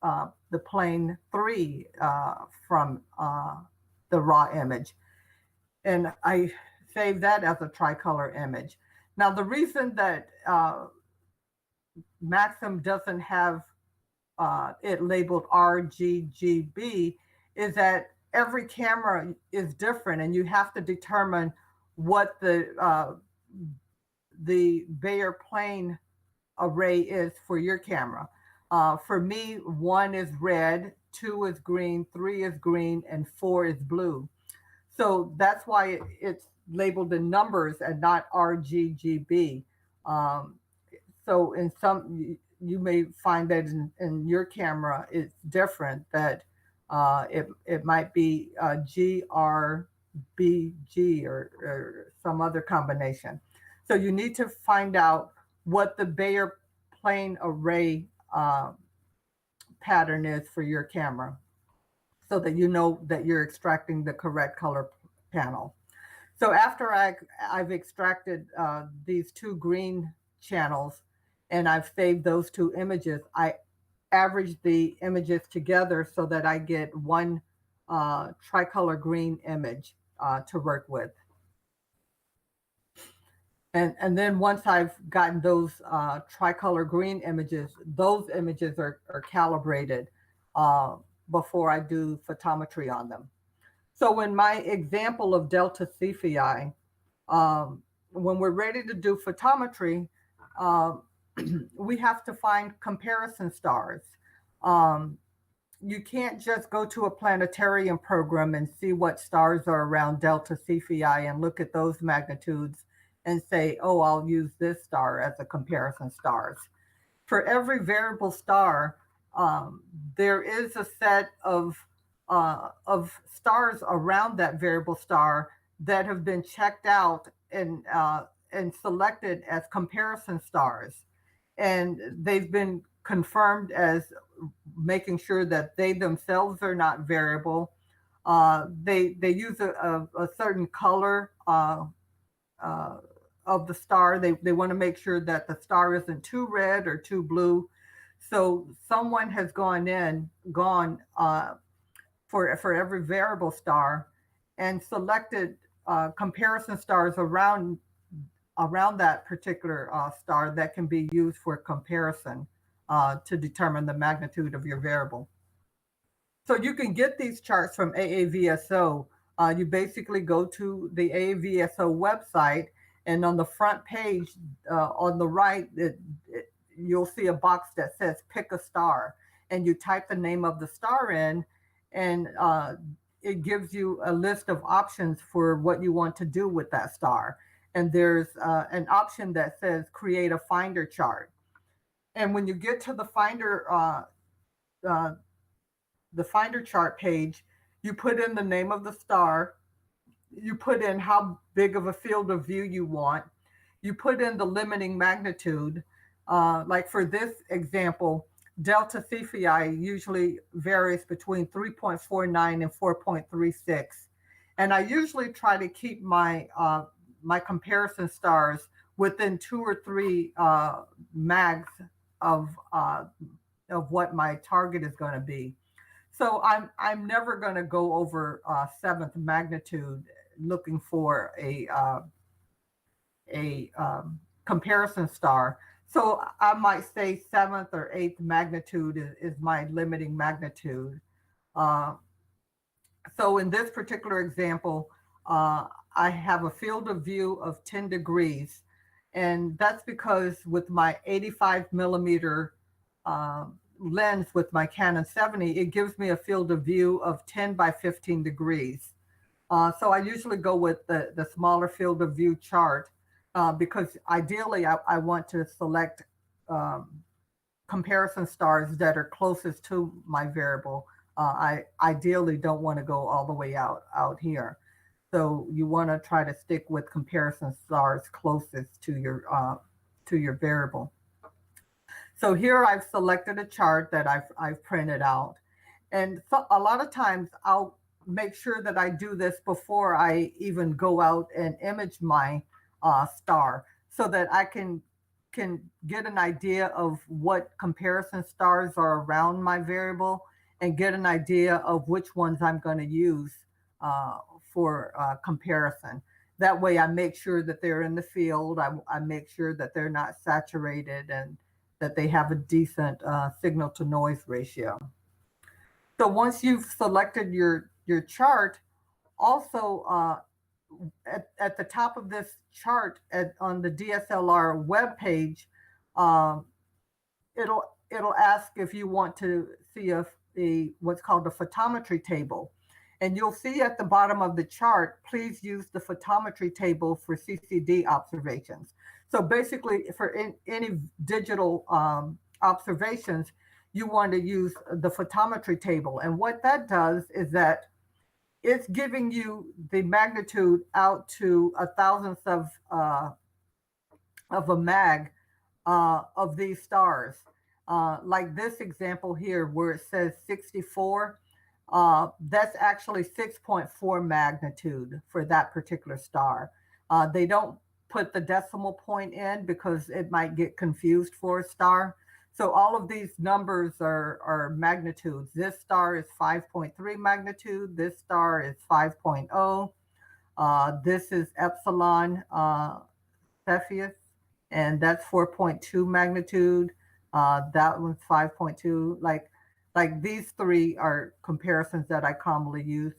the plane 3 from the raw image. And I save that as a tricolor image. Now, the reason that Maxim doesn't have it labeled RGGB is that every camera is different, and you have to determine what the Bayer plane array is for your camera. For me, 1 is red, 2 is green, 3 is green, and 4 is blue. So that's why it's labeled in numbers and not RGGB. So in some, you may find that in your camera, it's different, that it might be GRBG or some other combination. So you need to find out what the Bayer plane array pattern is for your camera, so that you know that you're extracting the correct color channel. So after I've extracted these two green channels and I've saved those two images, I average the images together so that I get one tricolor green image to work with. And then once I've gotten those tricolor green images, those images are calibrated before I do photometry on them. So in my example of Delta Cephei, when we're ready to do photometry, we have to find comparison stars. You can't just go to a planetarium program and see what stars are around Delta Cephei and look at those magnitudes and say, oh, I'll use this star as a comparison stars. For every variable star, there is a set of stars around that variable star that have been checked out and selected as comparison stars. And they've been confirmed as making sure that they themselves are not variable. They use a certain color of the star. They want to make sure that the star isn't too red or too blue. So someone has gone for every variable star and selected comparison stars around that particular star that can be used for comparison to determine the magnitude of your variable. So you can get these charts from AAVSO. You basically go to the AAVSO website, and on the front page, on the right, you'll see a box that says pick a star, and you type the name of the star in, and it gives you a list of options for what you want to do with that star. And there's an option that says create a finder chart. And when you get to the finder chart page, you put in the name of the star, you put in how big of a field of view you want, you put in the limiting magnitude. Like for this example, Delta Cephei usually varies between 3.49 and 4.36. And I usually try to keep my my comparison stars within 2 or 3 mags of what my target is going to be. So I'm never going to go over 7th magnitude looking for a comparison star. So I might say 7th or 8th magnitude is my limiting magnitude. So in this particular example, I have a field of view of 10 degrees. And that's because with my 85 millimeter lens with my Canon 70, it gives me a field of view of 10 by 15 degrees. So I usually go with the smaller field of view chart because ideally I want to select comparison stars that are closest to my variable. I ideally don't want to go all the way out here. So you want to try to stick with comparison stars closest to your variable. So here I've selected a chart that I've printed out. And so a lot of times I'll make sure that I do this before I even go out and image my star so that I can get an idea of what comparison stars are around my variable and get an idea of which ones I'm going to use for comparison. That way I make sure that they're in the field. I make sure that they're not saturated and that they have a decent signal to noise ratio. So once you've selected your chart, also at the top of this chart on the DSLR web page, it'll ask if you want to see what's called a photometry table. And you'll see at the bottom of the chart, please use the photometry table for CCD observations. So basically for any digital observations, you want to use the photometry table. And what that does is that it's giving you the magnitude out to 1,000th of a mag of these stars. Like this example here where it says 64, That's actually 6.4 magnitude for that particular star. They don't put the decimal point in because it might get confused for a star. So all of these numbers are magnitudes. This star is 5.3 magnitude. This star is 5.0. This is Epsilon Cepheus, and that's 4.2 magnitude. That one's 5.2. Like these three are comparisons that I commonly use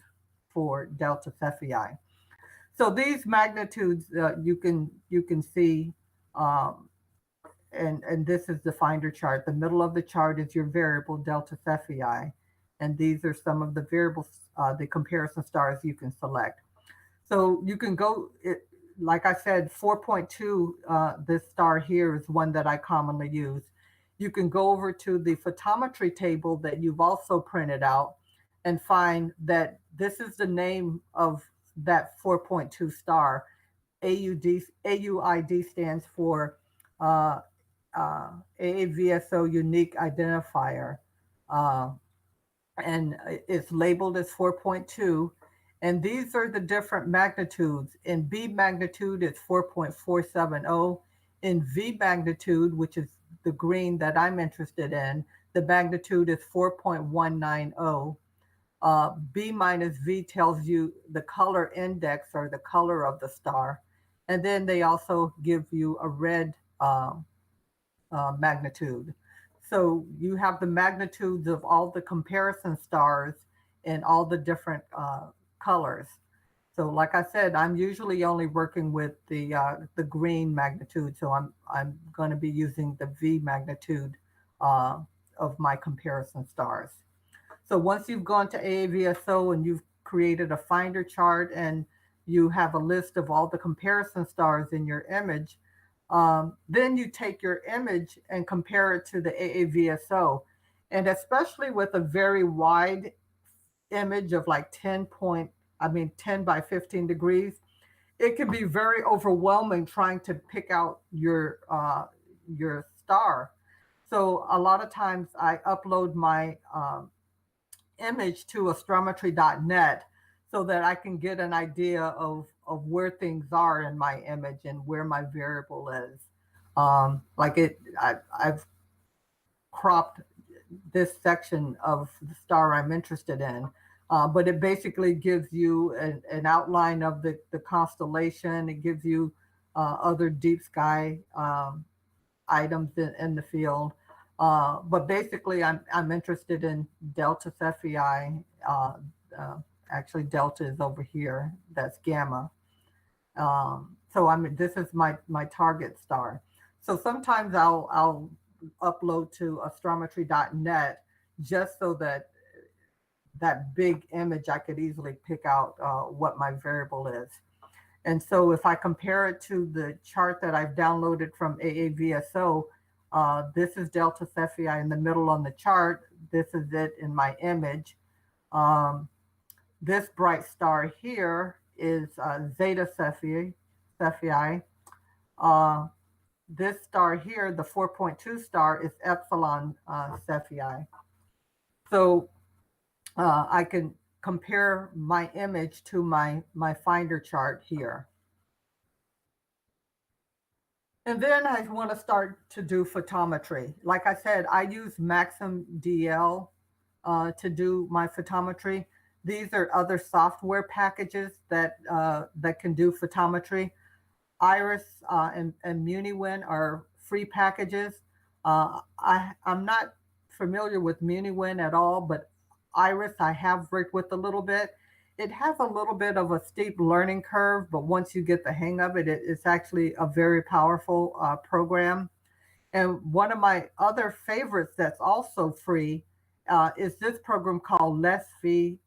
for Delta Cephei. So these magnitudes you can see, and this is the finder chart. The middle of the chart is your variable Delta Cephei, and these are some of the variables, the comparison stars you can select. So you can go, like I said, 4.2, this star here is one that I commonly use. You can go over to the photometry table that you've also printed out and find that this is the name of that 4.2 star. AUID stands for AAVSO Unique Identifier. And it's labeled as 4.2. And these are the different magnitudes. In B magnitude, it's 4.470. In V magnitude, which is the green that I'm interested in, the magnitude is 4.190. B minus V tells you the color index or the color of the star. And then they also give you a red magnitude. So you have the magnitudes of all the comparison stars in all the different colors. So like I said, I'm usually only working with the green magnitude. So I'm going to be using the V magnitude of my comparison stars. So once you've gone to AAVSO and you've created a finder chart and you have a list of all the comparison stars in your image, then you take your image and compare it to the AAVSO. And especially with a very wide image of like 10 by 15 degrees, it can be very overwhelming trying to pick out your star. So a lot of times I upload my image to astrometry.net so that I can get an idea of where things are in my image and where my variable is. I've cropped this section of the star I'm interested in, but it basically gives you an outline of the constellation. It gives you other deep sky items in the field. But basically, I'm interested in Delta Cephei. Actually, Delta is over here. That's Gamma. So this is my target star. So sometimes I'll upload to astrometry.net just so that big image I could easily pick out what my variable is. And so if I compare it to the chart that I've downloaded from AAVSO, this is Delta Cephei in the middle on the chart. This is it in my image. This bright star here is Zeta Cephei. This star here, the 4.2 star, is Epsilon Cephei. So I can compare my image to my finder chart here. And then I want to start to do photometry. Like I said, I use Maxim DL to do my photometry. These are other software packages that can do photometry. Iris and MuniWin are free packages. I'm not familiar with MuniWin at all, but Iris I have worked with a little bit. It has a little bit of a steep learning curve, but once you get the hang of it, it's actually a very powerful program. And one of my other favorites that's also free is this program called LESV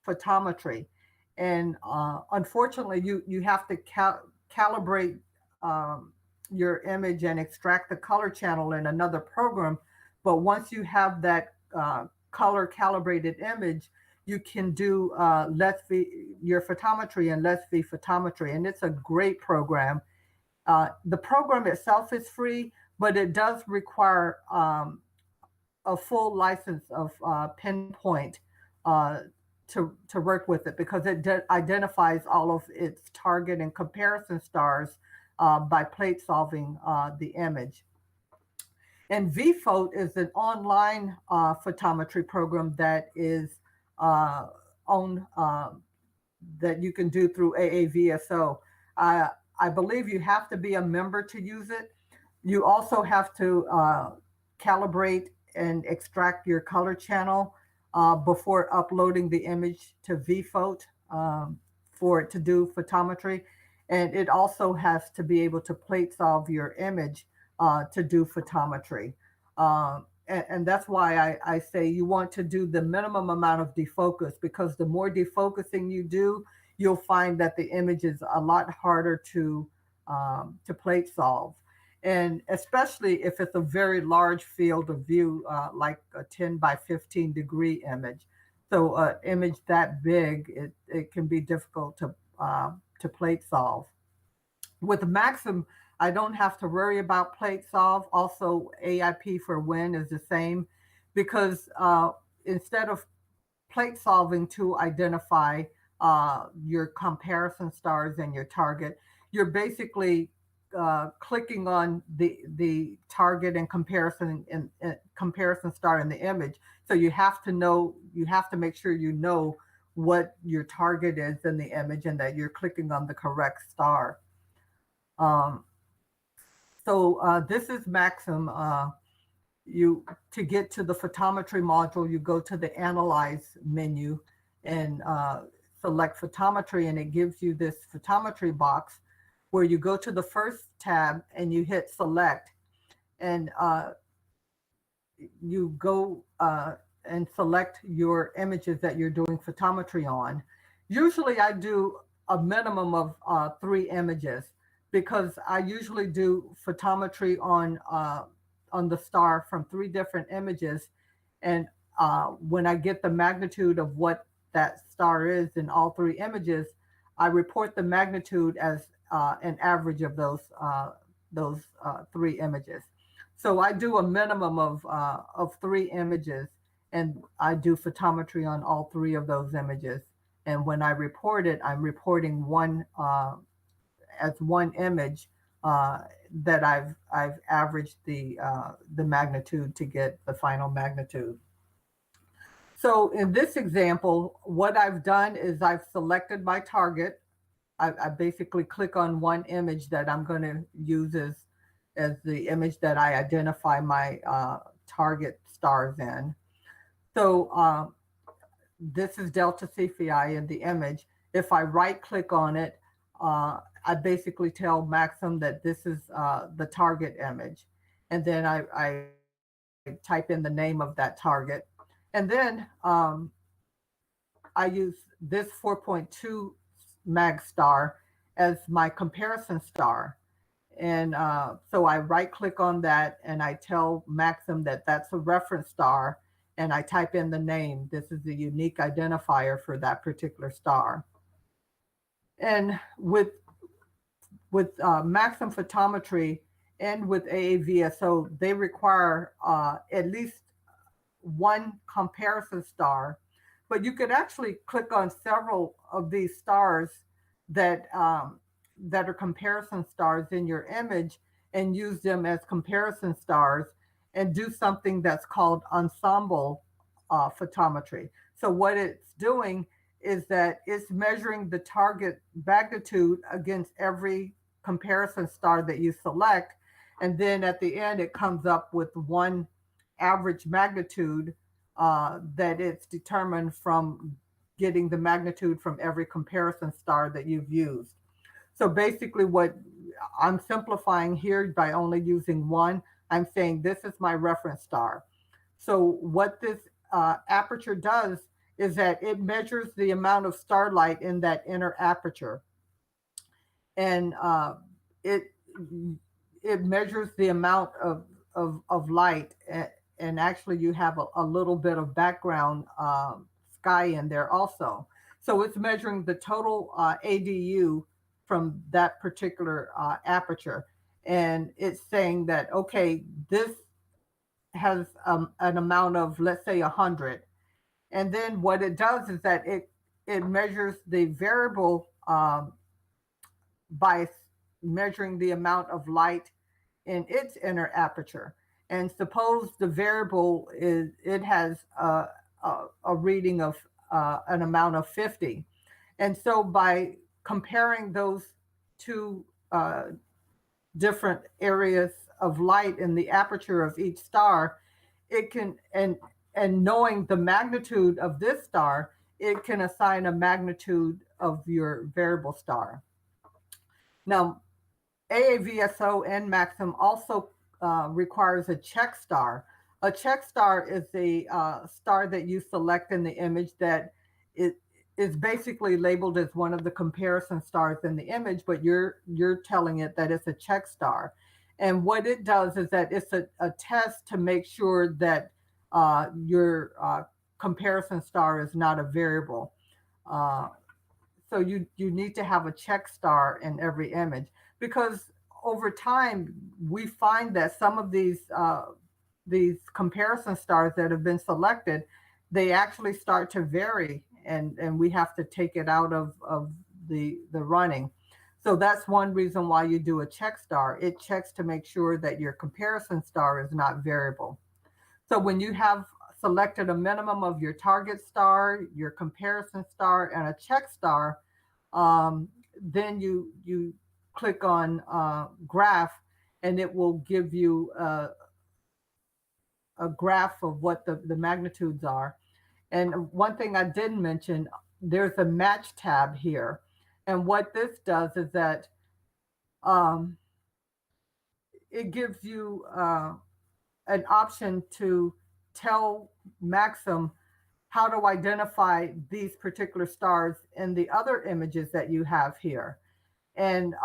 Photometry. And unfortunately, you have to calibrate your image and extract the color channel in another program. But once you have that color calibrated image, you can do your photometry and LESV Photometry. And it's a great program. The program itself is free, but it does require a full license of Pinpoint to work with it, because it identifies all of its target and comparison stars by plate solving the image. And VPhoto is an online photometry program that is on that you can do through AAVSO. I believe you have to be a member to use it. You also have to calibrate and extract your color channel before uploading the image to VPhoto for it to do photometry. And it also has to be able to plate solve your image to do photometry. And that's why I say you want to do the minimum amount of defocus, because the more defocusing you do, you'll find that the image is a lot harder to plate solve. And especially if it's a very large field of view, like a 10 by 15 degree image. So an image that big, it can be difficult to plate solve. With Maxim, I don't have to worry about plate solve. Also, AIP for win is the same, because instead of plate solving to identify your comparison stars and your target, you're basically clicking on the target and comparison star in the image. So you have to make sure you know what your target is in the image and that you're clicking on the correct star. So this is Maxim. To get to the photometry module, you go to the Analyze menu and select Photometry, and it gives you this photometry box where you go to the first tab and you hit Select, and you go and select your images that you're doing photometry on. Usually I do a minimum of 3 images, because I usually do photometry on the star from 3 different images. And when I get the magnitude of what that star is in all 3 images, I report the magnitude as an average of those 3 images. So I do a minimum of 3 images, and I do photometry on all 3 of those images. And when I report it, I'm reporting one as one image that I've averaged the magnitude to get the final magnitude. So in this example, what I've done is I've selected my target. I basically click on one image that I'm going to use as the image that I identify my target stars in. So this is Delta Cephei in the image. If I right click on it, I basically tell Maxim that this is the target image. And then I type in the name of that target. And then I use this 4.2 mag star as my comparison star. And so I right click on that and I tell Maxim that that's a reference star, and I type in the name. This is the unique identifier for that particular star. And with Maxim photometry and with AAVSO, they require at least one comparison star, but you could actually click on several of these stars that are comparison stars in your image and use them as comparison stars and do something that's called ensemble photometry. So what it's doing is that it's measuring the target magnitude against every comparison star that you select. And then at the end, it comes up with one average magnitude that it's determined from getting the magnitude from every comparison star that you've used. So basically what I'm simplifying here by only using one, I'm saying this is my reference star. So what this aperture does is that it measures the amount of starlight in that inner aperture. And it measures the amount of light, and actually you have a little bit of background sky in there also. So it's measuring the total ADU from that particular aperture. And it's saying that, okay, this has an amount of, let's say 100. And then what it does is that it measures the variable by measuring the amount of light in its inner aperture. And suppose the variable is, it has a reading of an amount of 50. And so by comparing those two different areas of light in the aperture of each star, it can, and knowing the magnitude of this star, it can assign a magnitude of your variable star. Now, AAVSO and Maxim also requires a check star. A check star is a star that you select in the image that is basically labeled as one of the comparison stars in the image, but you're telling it that it's a check star. And what it does is that it's a test to make sure that your comparison star is not a variable. So you need to have a check star in every image, because over time we find that some of these comparison stars that have been selected, they actually start to vary, and we have to take it out of the running. So that's one reason why you do a check star. It checks to make sure that your comparison star is not variable. So when you have selected a minimum of your target star, your comparison star, and a check star, then you click on graph, and it will give you a graph of what the magnitudes are. And one thing I didn't mention, there's a match tab here. And what this does is that it gives you an option to tell Maxim how to identify these particular stars in the other images that you have here. And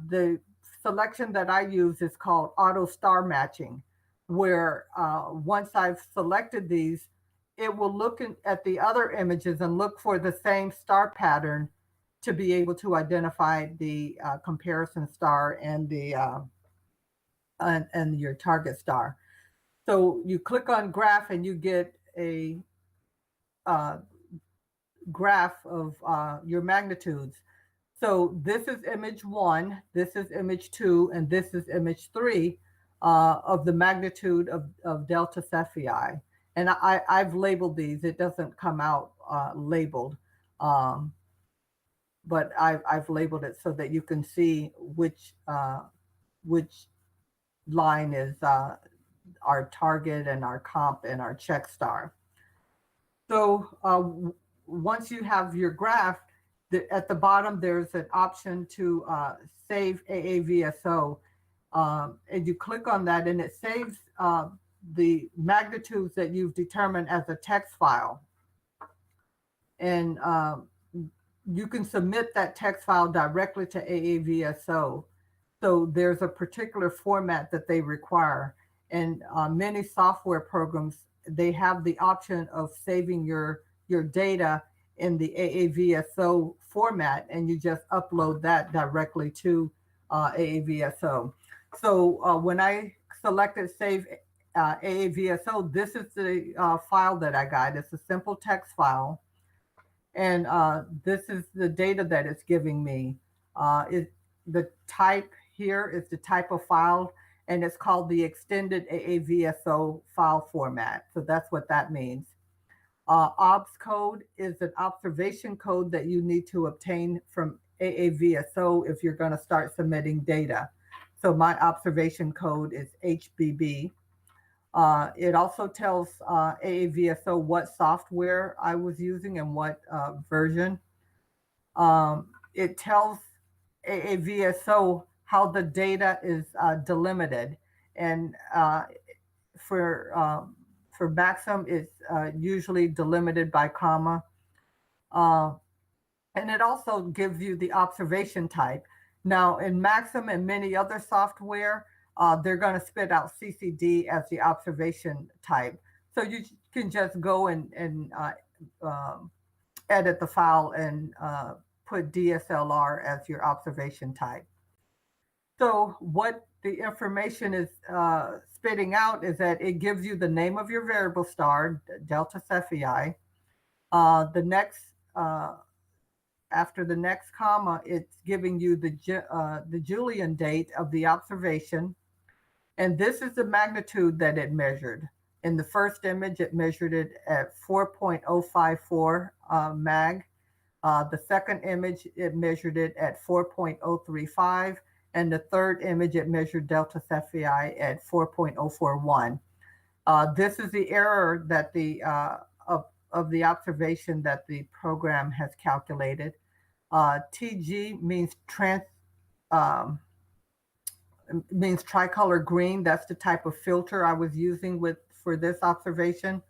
the selection that I use is called auto star matching, where once I've selected these, it will look at the other images and look for the same star pattern to be able to identify the comparison star and the and your target star. So you click on graph and you get a graph of your magnitudes. So this is image 1, this is image 2, and this is image 3 of the magnitude of delta Cephei. And I've labeled these. It doesn't come out labeled, but I've labeled it so that you can see which line is our target and our comp and our check star. So once you have your graph, at the bottom there's an option to save AAVSO, and you click on that, and it saves the magnitudes that you've determined as a text file. And you can submit that text file directly to AAVSO. So there's a particular format that they require. And many software programs, they have the option of saving your data in the AAVSO format, and you just upload that directly to AAVSO. So when I selected Save AAVSO, this is the file that I got. It's a simple text file. And this is the data that it's giving me. The type here is the type of file, and it's called the extended AAVSO file format. So that's what that means. OBS code is an observation code that you need to obtain from AAVSO if you're going to start submitting data. So my observation code is HBB. It also tells AAVSO what software I was using and what version. It tells AAVSO how the data is delimited, and for Maxim, it's usually delimited by comma. And it also gives you the observation type. Now, in Maxim and many other software, they're going to spit out CCD as the observation type. So you can just go and edit the file and put DSLR as your observation type. So what the information is spitting out is that it gives you the name of your variable star, delta Cephei. The next, after the next comma, it's giving you the Julian date of the observation. And this is the magnitude that it measured. In the first image, it measured it at 4.054 mag. The second image, it measured it at 4.035. And the third image, it measured delta Cephei at 4.041. This is the error that of the observation that the program has calculated. TG means tricolor green. That's the type of filter I was using for this observation.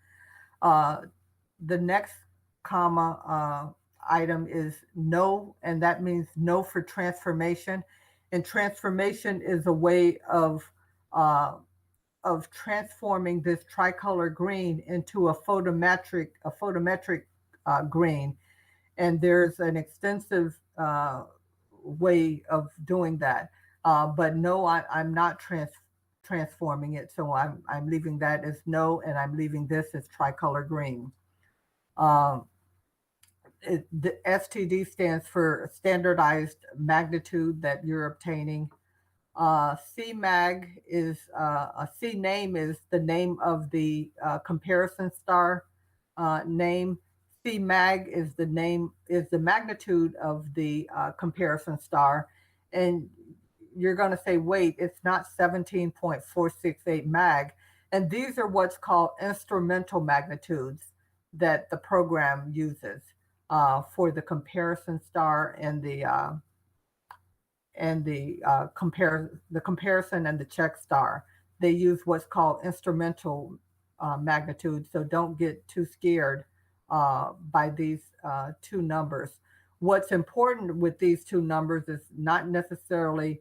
The next comma item is no, and that means no for transformation. And transformation is a way of transforming this tricolor green into a photometric green. And there's an extensive way of doing that. But no, I'm not transforming it. So I'm leaving that as no, and I'm leaving this as tricolor green. The STD stands for standardized magnitude that you're obtaining. CMAG is CNAME is the name of the comparison star name. CMAG is the magnitude of the comparison star, and you're going to say, wait, it's not 17.468 mag, and these are what's called instrumental magnitudes that the program uses for the comparison star and the comparison and the check star. They use what's called instrumental magnitudes, so don't get too scared by these two numbers. What's important with these two numbers is not necessarily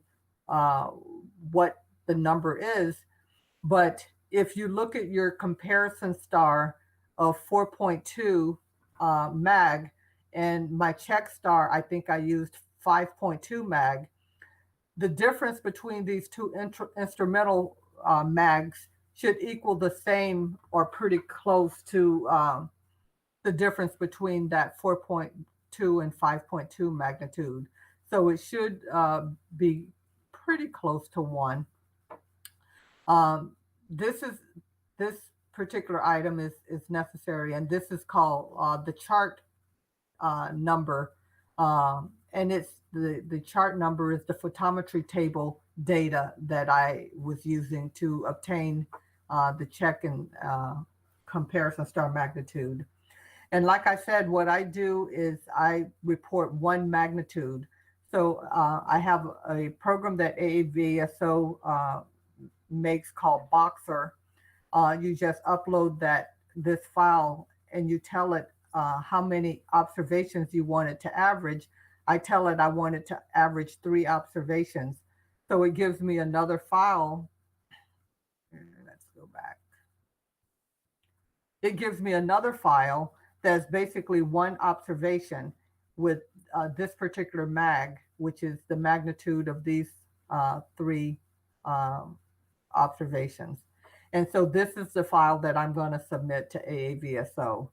what the number is, but if you look at your comparison star of 4.2 mag, and my check star, I think I used 5.2 mag, the difference between these two instrumental mags should equal the same or pretty close to the difference between that 4.2 and 5.2 magnitude. So it should be pretty close to 1. This particular item is necessary, and this is called the chart number. And it's the chart number is the photometry table data that I was using to obtain the check and comparison star magnitude. And like I said, what I do is I report one magnitude. So I have a program that AAVSO makes called Boxer. You just upload this file and you tell it how many observations you want it to average. I tell it I want it to average 3 observations. So it gives me another file. Let's go back. It gives me another file that's basically one observation with this particular mag, which is the magnitude of these 3 observations. And so this is the file that I'm going to submit to AAVSO.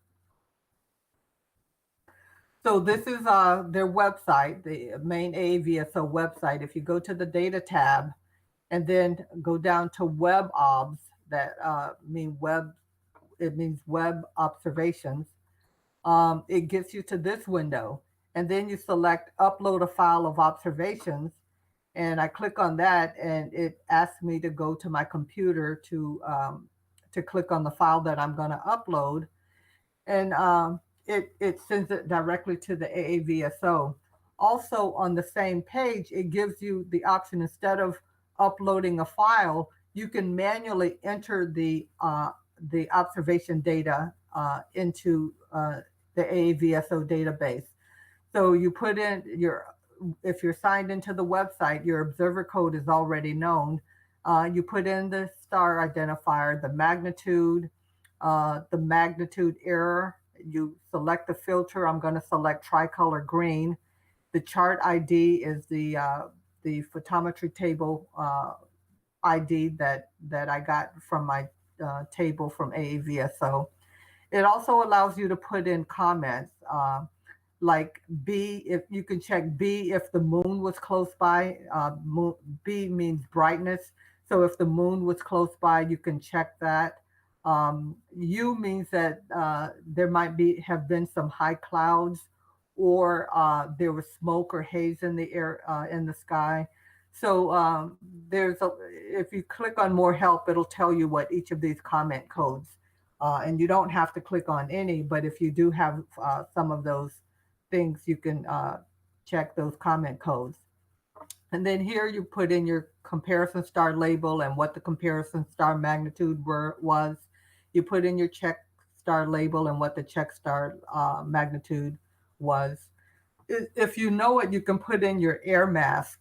So this is their website, the main AAVSO website. If you go to the data tab and then go down to web obs, that means web observations, it gets you to this window. And then you select upload a file of observations. And I click on that and it asks me to go to my computer to click on the file that I'm going to upload. And it sends it directly to the AAVSO. Also on the same page, it gives you the option, instead of uploading a file, you can manually enter the observation data into the AAVSO database. So you put in if you're signed into the website, your observer code is already known. You put in the star identifier, the magnitude error. You select the filter. I'm going to select tricolor green. The chart ID is the photometry table ID that I got from my table from AAVSO. It also allows you to put in comments, like B, if you can check B if the moon was close by. B means brightness. So if the moon was close by, you can check that. U means that there might have been some high clouds, or there was smoke or haze in the air, in the sky. So if you click on more help, it'll tell you what each of these comment codes. And you don't have to click on any, but if you do have some of those things, you can check those comment codes. And then here you put in your comparison star label and what the comparison star magnitude was. You put in your check star label and what the check star magnitude was. If you know it, you can put in your air mask.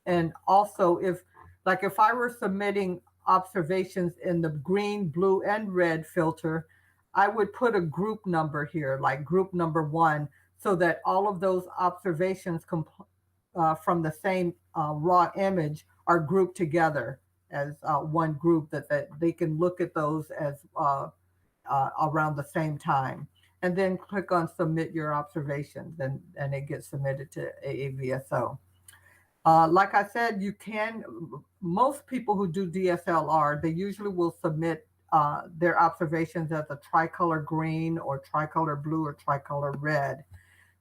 And also if I were submitting observations in the green, blue, and red filter, I would put a group number here, like group number 1, so that all of those observations from the same raw image are grouped together as one group, that they can look at those as around the same time. And then click on submit your observations, and it gets submitted to AAVSO. Like I said, most people who do DSLR, they usually will submit their observations as a tricolor green or tricolor blue or tricolor red.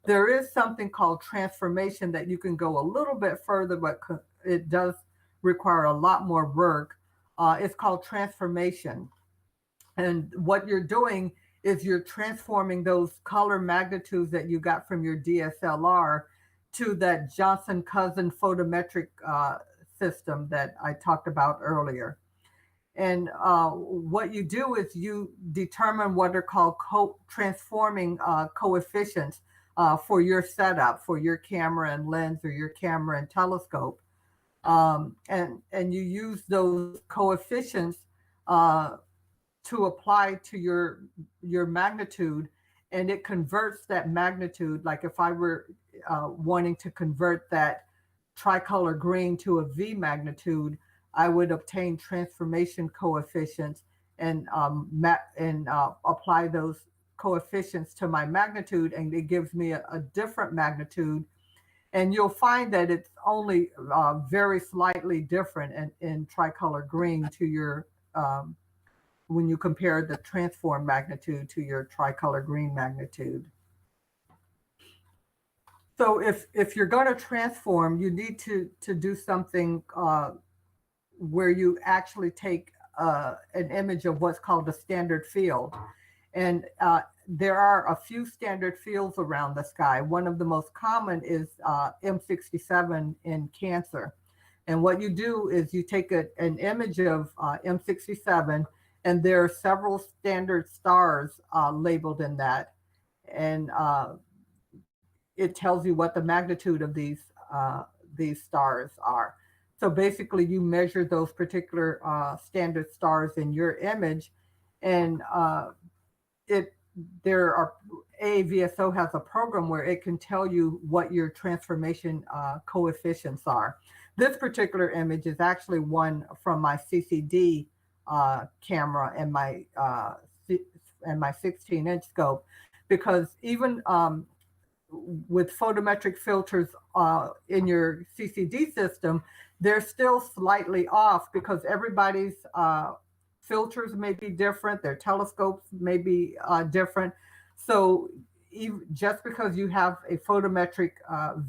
There is something called transformation that you can go a little bit further, but it does require a lot more work. It's called transformation. And what you're doing is you're transforming those color magnitudes that you got from your DSLR to that Johnson-Cousin photometric system that I talked about earlier. And what you do is you determine what are called transforming coefficients for your setup, for your camera and lens, or your camera and telescope. And you use those coefficients to apply to your magnitude, and it converts that magnitude. Like if I were wanting to convert that tricolor green to a V magnitude, I would obtain transformation coefficients and apply those coefficients to my magnitude, and it gives me a different magnitude. And you'll find that it's only very slightly different in tricolor green to your when you compare the transform magnitude to your tricolor green magnitude. So if you're going to transform, you need to do something where you actually take an image of what's called a standard field. And there are a few standard fields around the sky. One of the most common is M67 in Cancer. And what you do is you take an image of M67, and there are several standard stars labeled in that. And it tells you what the magnitude of these stars are. So basically you measure those particular standard stars in your image, and AAVSO has a program where it can tell you what your transformation coefficients are. This particular image is actually one from my CCD camera and my 16-inch scope, because even with photometric filters in your CCD system, they're still slightly off because everybody's filters may be different, their telescopes may be different. So just because you have a photometric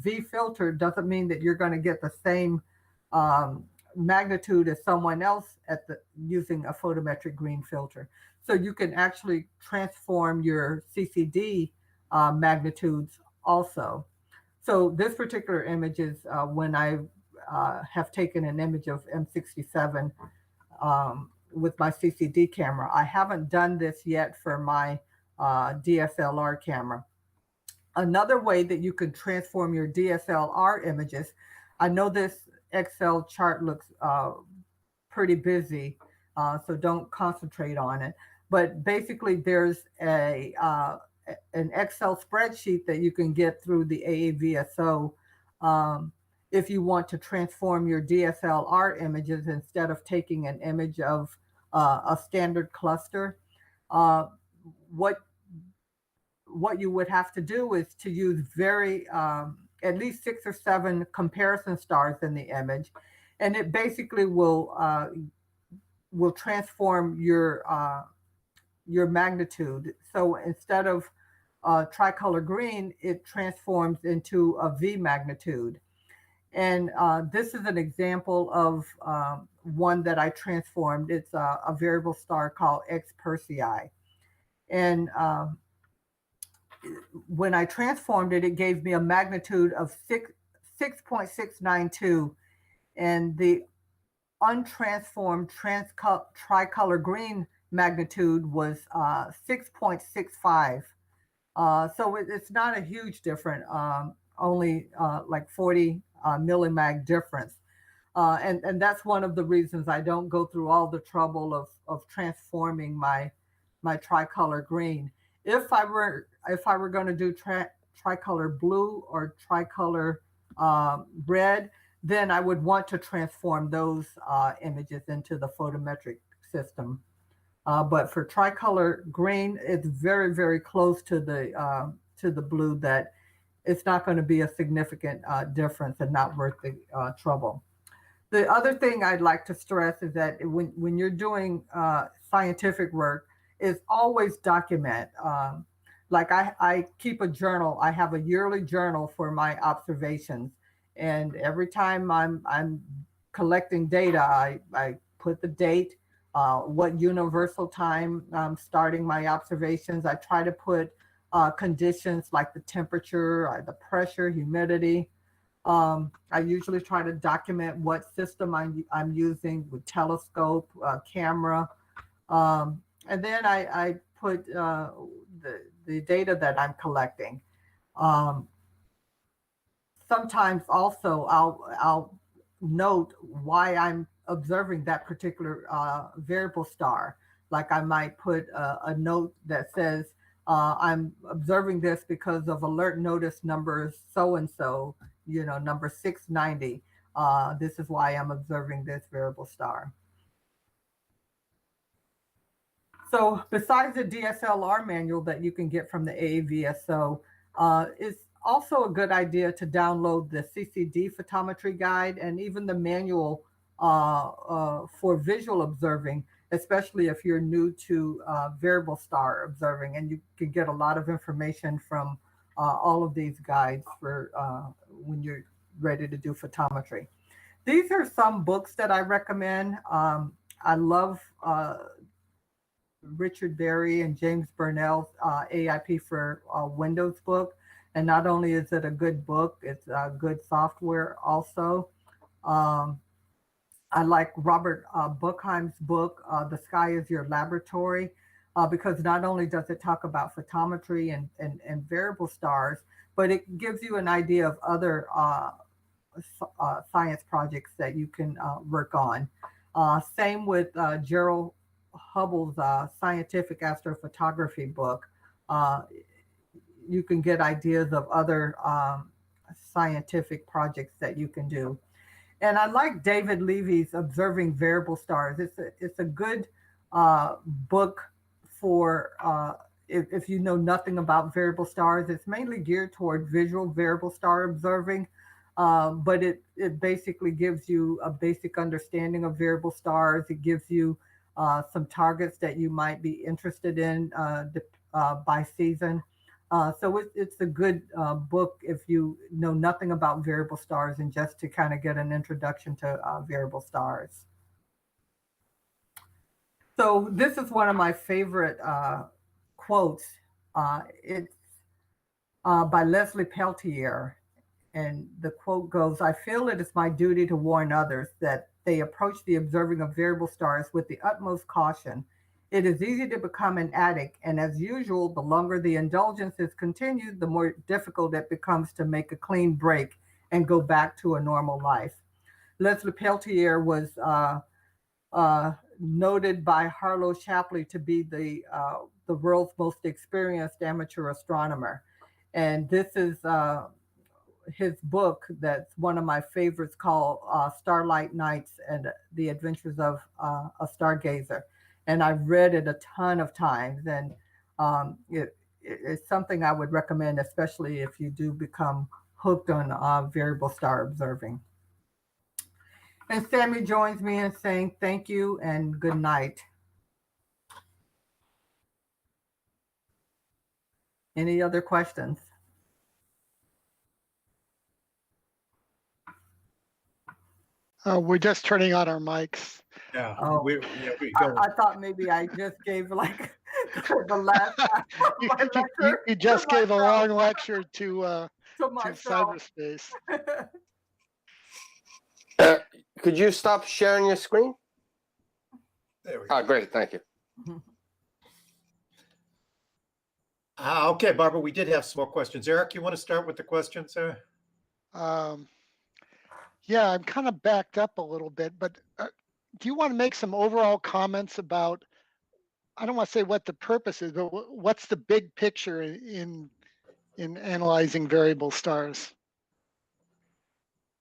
V filter doesn't mean that you're going to get the same magnitude as someone else using a photometric green filter. So you can actually transform your CCD magnitudes also. So this particular image is when I have taken an image of M67 with my CCD camera. I haven't done this yet for my DSLR camera. Another way that you can transform your DSLR images, I know this Excel chart looks pretty busy, so don't concentrate on it. But basically there's an Excel spreadsheet that you can get through the AAVSO if you want to transform your DSLR images instead of taking an image of a standard cluster. what you would have to do is to use at least 6 or 7 comparison stars in the image, and it basically will transform your magnitude. So instead of tricolor green, it transforms into a V magnitude. And this is an example of one that I transformed. It's a variable star called X Persei. And when I transformed it, it gave me a magnitude of 6.692. And the untransformed tricolor green magnitude was 6.65. So it's not a huge difference, only like 40 millimag difference. And that's one of the reasons I don't go through all the trouble of transforming my tricolor green. If I were going to do tricolor blue or tricolor red, then I would want to transform those images into the photometric system. But for tricolor green, it's very, very close to the blue that it's not going to be a significant difference and not worth the trouble. The other thing I'd like to stress is that when you're doing scientific work, is always document. Like I keep a journal. I have a yearly journal for my observations, and every time I'm collecting data, I put the date, what universal time I'm starting my observations. I try to put conditions like the temperature, the pressure, humidity. I usually try to document what system I'm using with telescope, camera, and then I put the data that I'm collecting. Sometimes also I'll note why I'm observing that particular variable star. Like I might put a note that says, I'm observing this because of alert notice number so-and-so, number 690. This is why I'm observing this variable star. So besides the DSLR manual that you can get from the AAVSO, it's also a good idea to download the CCD photometry guide and even the manual for visual observing, especially if you're new to variable star observing, and you can get a lot of information from all of these guides for when you're ready to do photometry. These are some books that I recommend. I love Richard Berry and James Burnell's AIP for Windows book. And not only is it a good book, it's good software also. I like Robert Buchheim's book, The Sky is Your Laboratory, because not only does it talk about photometry and variable stars, but it gives you an idea of other science projects that you can work on. Same with Gerald Hubble's scientific astrophotography book. You can get ideas of other scientific projects that you can do. And I like David Levy's Observing Variable Stars. It's a good book for if you know nothing about variable stars. It's mainly geared toward visual variable star observing, but it basically gives you a basic understanding of variable stars. It gives you some targets that you might be interested in by season. So it's a good book if you know nothing about variable stars and just to kind of get an introduction to variable stars. So this is one of my favorite quotes. It's by Leslie Peltier. And the quote goes, "I feel it is my duty to warn others that they approach the observing of variable stars with the utmost caution. It is easy to become an addict, and as usual, the longer the indulgence is continued, the more difficult it becomes to make a clean break and go back to a normal life." Leslie Peltier was noted by Harlow Shapley to be the world's most experienced amateur astronomer. And this is his book that's one of my favorites called Starlight Nights and the Adventures of a Stargazer. And I've read it a ton of times. And It's something I would recommend, especially if you do become hooked on variable star observing. And Sammy joins me in saying thank you and good night. Any other questions? We're just turning on our mics. Yeah, Oh. we go. I thought maybe I just gave like the last You, my lecture you just to gave a myself. long lecture to Myself. cyberspace. Could you stop sharing your screen? There we go. Oh, great. Thank you. Okay, Barbara, we did have some more questions. Eric, you want to start with the questions, sir? Yeah, I'm kind of backed up a little bit, but do you want to make some overall comments about, I don't want to say what the purpose is, but what's the big picture in analyzing variable stars?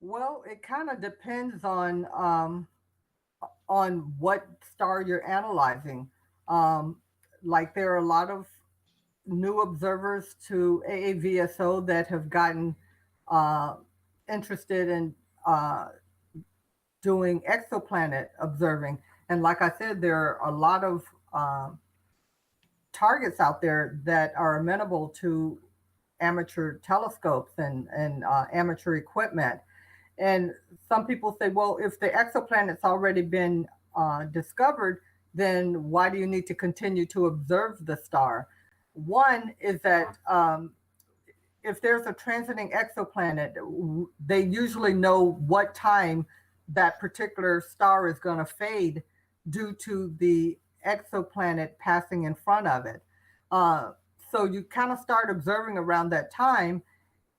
Well, it kind of depends on what star you're analyzing. Like there are a lot of new observers to AAVSO that have gotten interested in doing exoplanet observing. And like I said, there are a lot of targets out there that are amenable to amateur telescopes and amateur equipment. And some people say, well, if the exoplanet's already been discovered, then why do you need to continue to observe the star? One is that if there's a transiting exoplanet, they usually know what time that particular star is going to fade due to the exoplanet passing in front of it. So you kind of start observing around that time,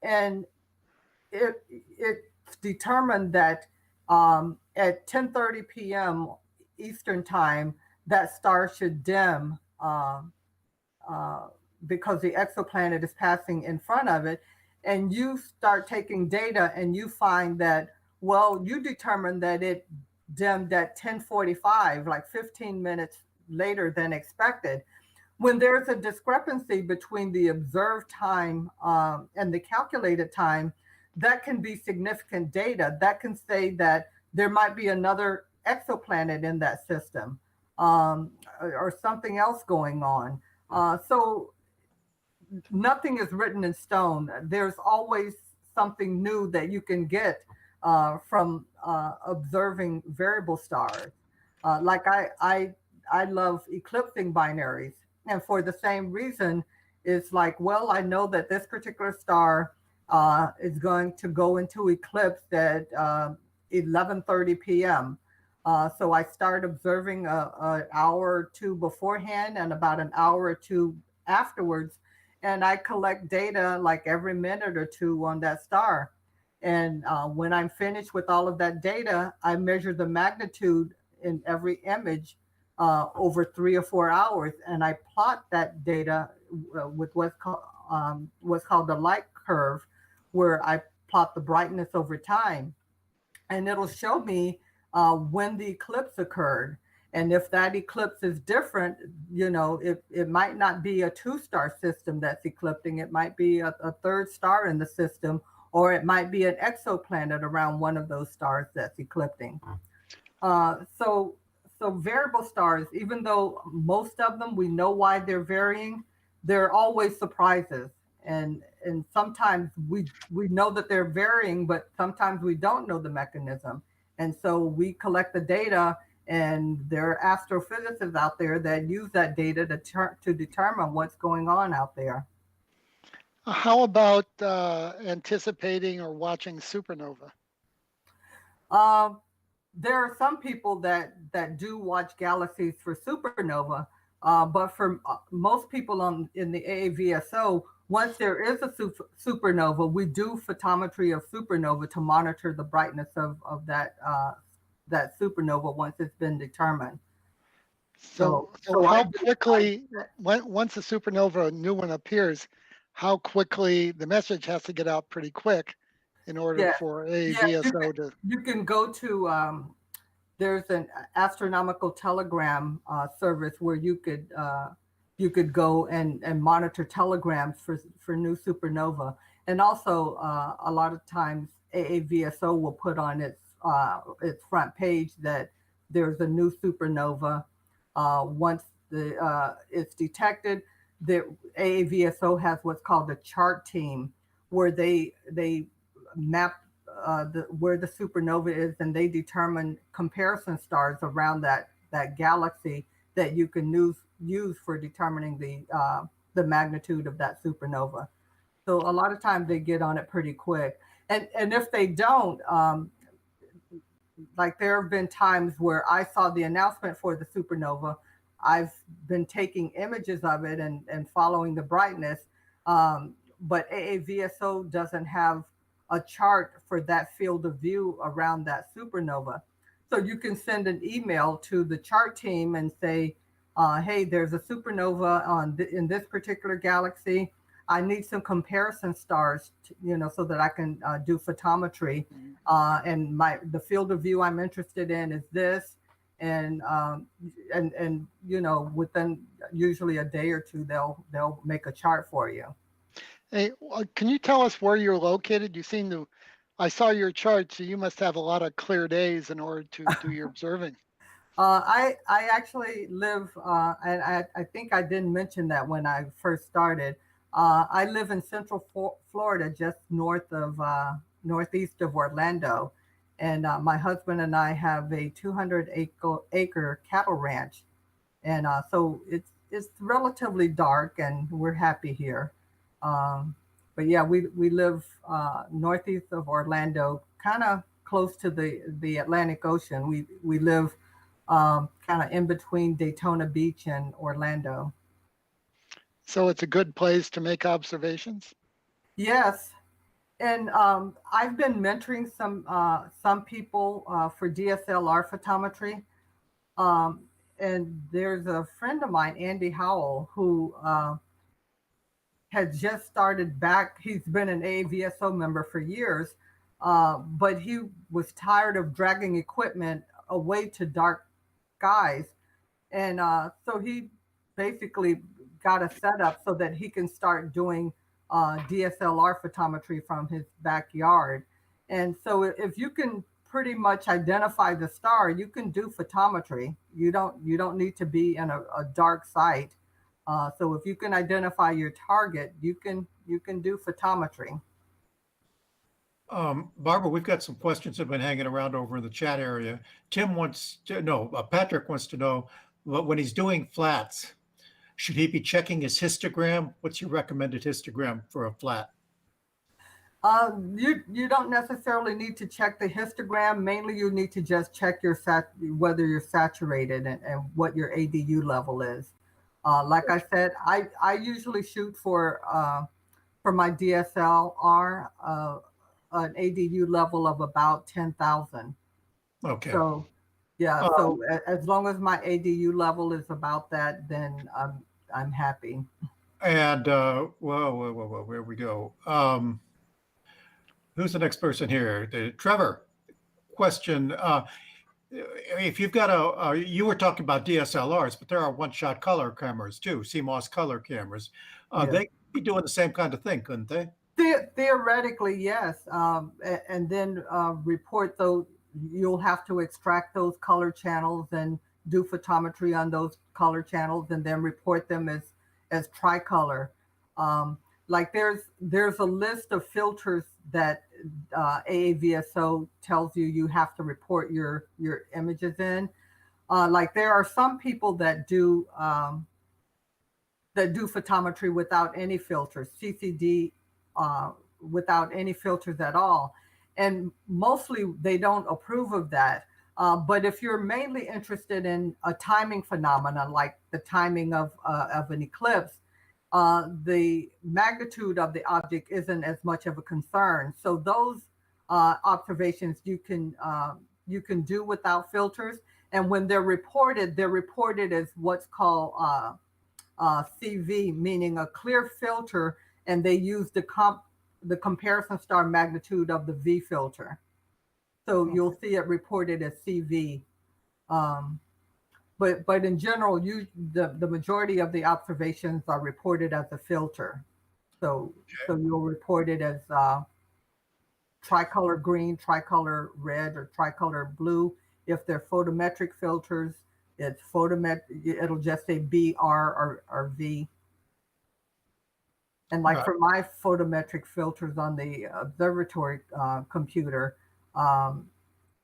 and it's determined that at 10:30 p.m. Eastern time, that star should dim because the exoplanet is passing in front of it. And you start taking data and you find that, well, you determine that it dimmed at 10:45, like 15 minutes later than expected. When there's a discrepancy between the observed time and the calculated time, that can be significant data. That can say that there might be another exoplanet in that system or something else going on. So nothing is written in stone. There's always something new that you can get from observing variable stars. Like I love eclipsing binaries. And for the same reason, it's like, well, I know that this particular star is going to go into eclipse at 11:30 p.m. So I start observing an hour or two beforehand and about an hour or two afterwards. And I collect data like every minute or two on that star. And when I'm finished with all of that data, I measure the magnitude in every image over 3 or 4 hours. And I plot that data with what's called the light curve, where I plot the brightness over time. And it'll show me when the eclipse occurred. And if that eclipse is different, it might not be a 2-star system that's eclipsing. It might be a 3rd star in the system, or it might be an exoplanet around one of those stars that's eclipsing. So variable stars, even though most of them, we know why they're varying, there are always surprises. And sometimes we know that they're varying, but sometimes we don't know the mechanism. And so we collect the data, and there are astrophysicists out there that use that data to determine what's going on out there. How about anticipating or watching supernova? There are some people that do watch galaxies for supernova, but for most people in the AAVSO, once there is a supernova, we do photometry of supernova to monitor the brightness of that supernova once it's been determined. So how quickly, once a supernova, a new one appears, how quickly the message has to get out pretty quick in order for AAVSO to... You can go to, there's an astronomical telegram service where you could you could go and monitor telegrams for new supernova. And also, a lot of times AAVSO will put on its front page that there's a new supernova. Once it's detected, the AAVSO has what's called a chart team, where they map where the supernova is, and they determine comparison stars around that galaxy that you can use for determining the magnitude of that supernova. So a lot of times they get on it pretty quick, and if they don't, like there have been times where I saw the announcement for the supernova. I've been taking images of it and following the brightness, but AAVSO doesn't have a chart for that field of view around that supernova. So you can send an email to the chart team and say, hey, there's a supernova in this particular galaxy. I need some comparison stars, so that I can do photometry. And the field of view I'm interested in is this. And within usually a day or two, they'll make a chart for you. Hey, can you tell us where you're located? I saw your chart, so you must have a lot of clear days in order to do your observing. I actually live, and I think I didn't mention that when I first started. I live in Central Florida, just northeast of Orlando. And my husband and I have a 200-acre cattle ranch. And so it's relatively dark, and we're happy here. But yeah, we live northeast of Orlando, kind of close to the Atlantic Ocean. We live kind of in between Daytona Beach and Orlando. So it's a good place to make observations? Yes. And I've been mentoring some people for DSLR photometry. And there's a friend of mine, Andy Howell, who had just started back. He's been an AAVSO member for years, but he was tired of dragging equipment away to dark skies. And so he basically got a setup so that he can start doing DSLR photometry from his backyard. And so if you can pretty much identify the star, you can do photometry. You don't need to be in a dark site. So if you can identify your target, you can do photometry. Barbara, we've got some questions that have been hanging around over in the chat area. Patrick wants to know, when he's doing flats, should he be checking his histogram? What's your recommended histogram for a flat? You don't necessarily need to check the histogram. Mainly, you need to just check whether you're saturated and what your ADU level is. Like I said, I usually shoot for my DSLR an ADU level of about 10,000. Okay. So yeah, so as long as my ADU level is about that, then I'm happy. And where we go? Who's the next person here? Trevor, question. If you've got you were talking about DSLRs, but there are one-shot color cameras too, CMOS color cameras. Yeah. They could be doing the same kind of thing, couldn't they? Theoretically, yes. And then report those. You'll have to extract those color channels and do photometry on those color channels, and then report them as tricolor. Like there's a list of filters that AAVSO tells you have to report your images in. Like there are some people that do photometry without any filters, CCD without any filters at all, and mostly they don't approve of that. But if you're mainly interested in a timing phenomenon, like the timing of an eclipse, the magnitude of the object isn't as much of a concern. So those observations you can do without filters. And when they're reported as what's called CV, meaning a clear filter, and they use the comparison star magnitude of the V filter. So you'll see it reported as CV. but in general, the majority of the observations are reported as a filter. So you'll report it as tricolor green, tricolor red, or tricolor blue. If they're photometric filters, it's it'll just say B, R, or V. And like Right. for my photometric filters on the observatory computer,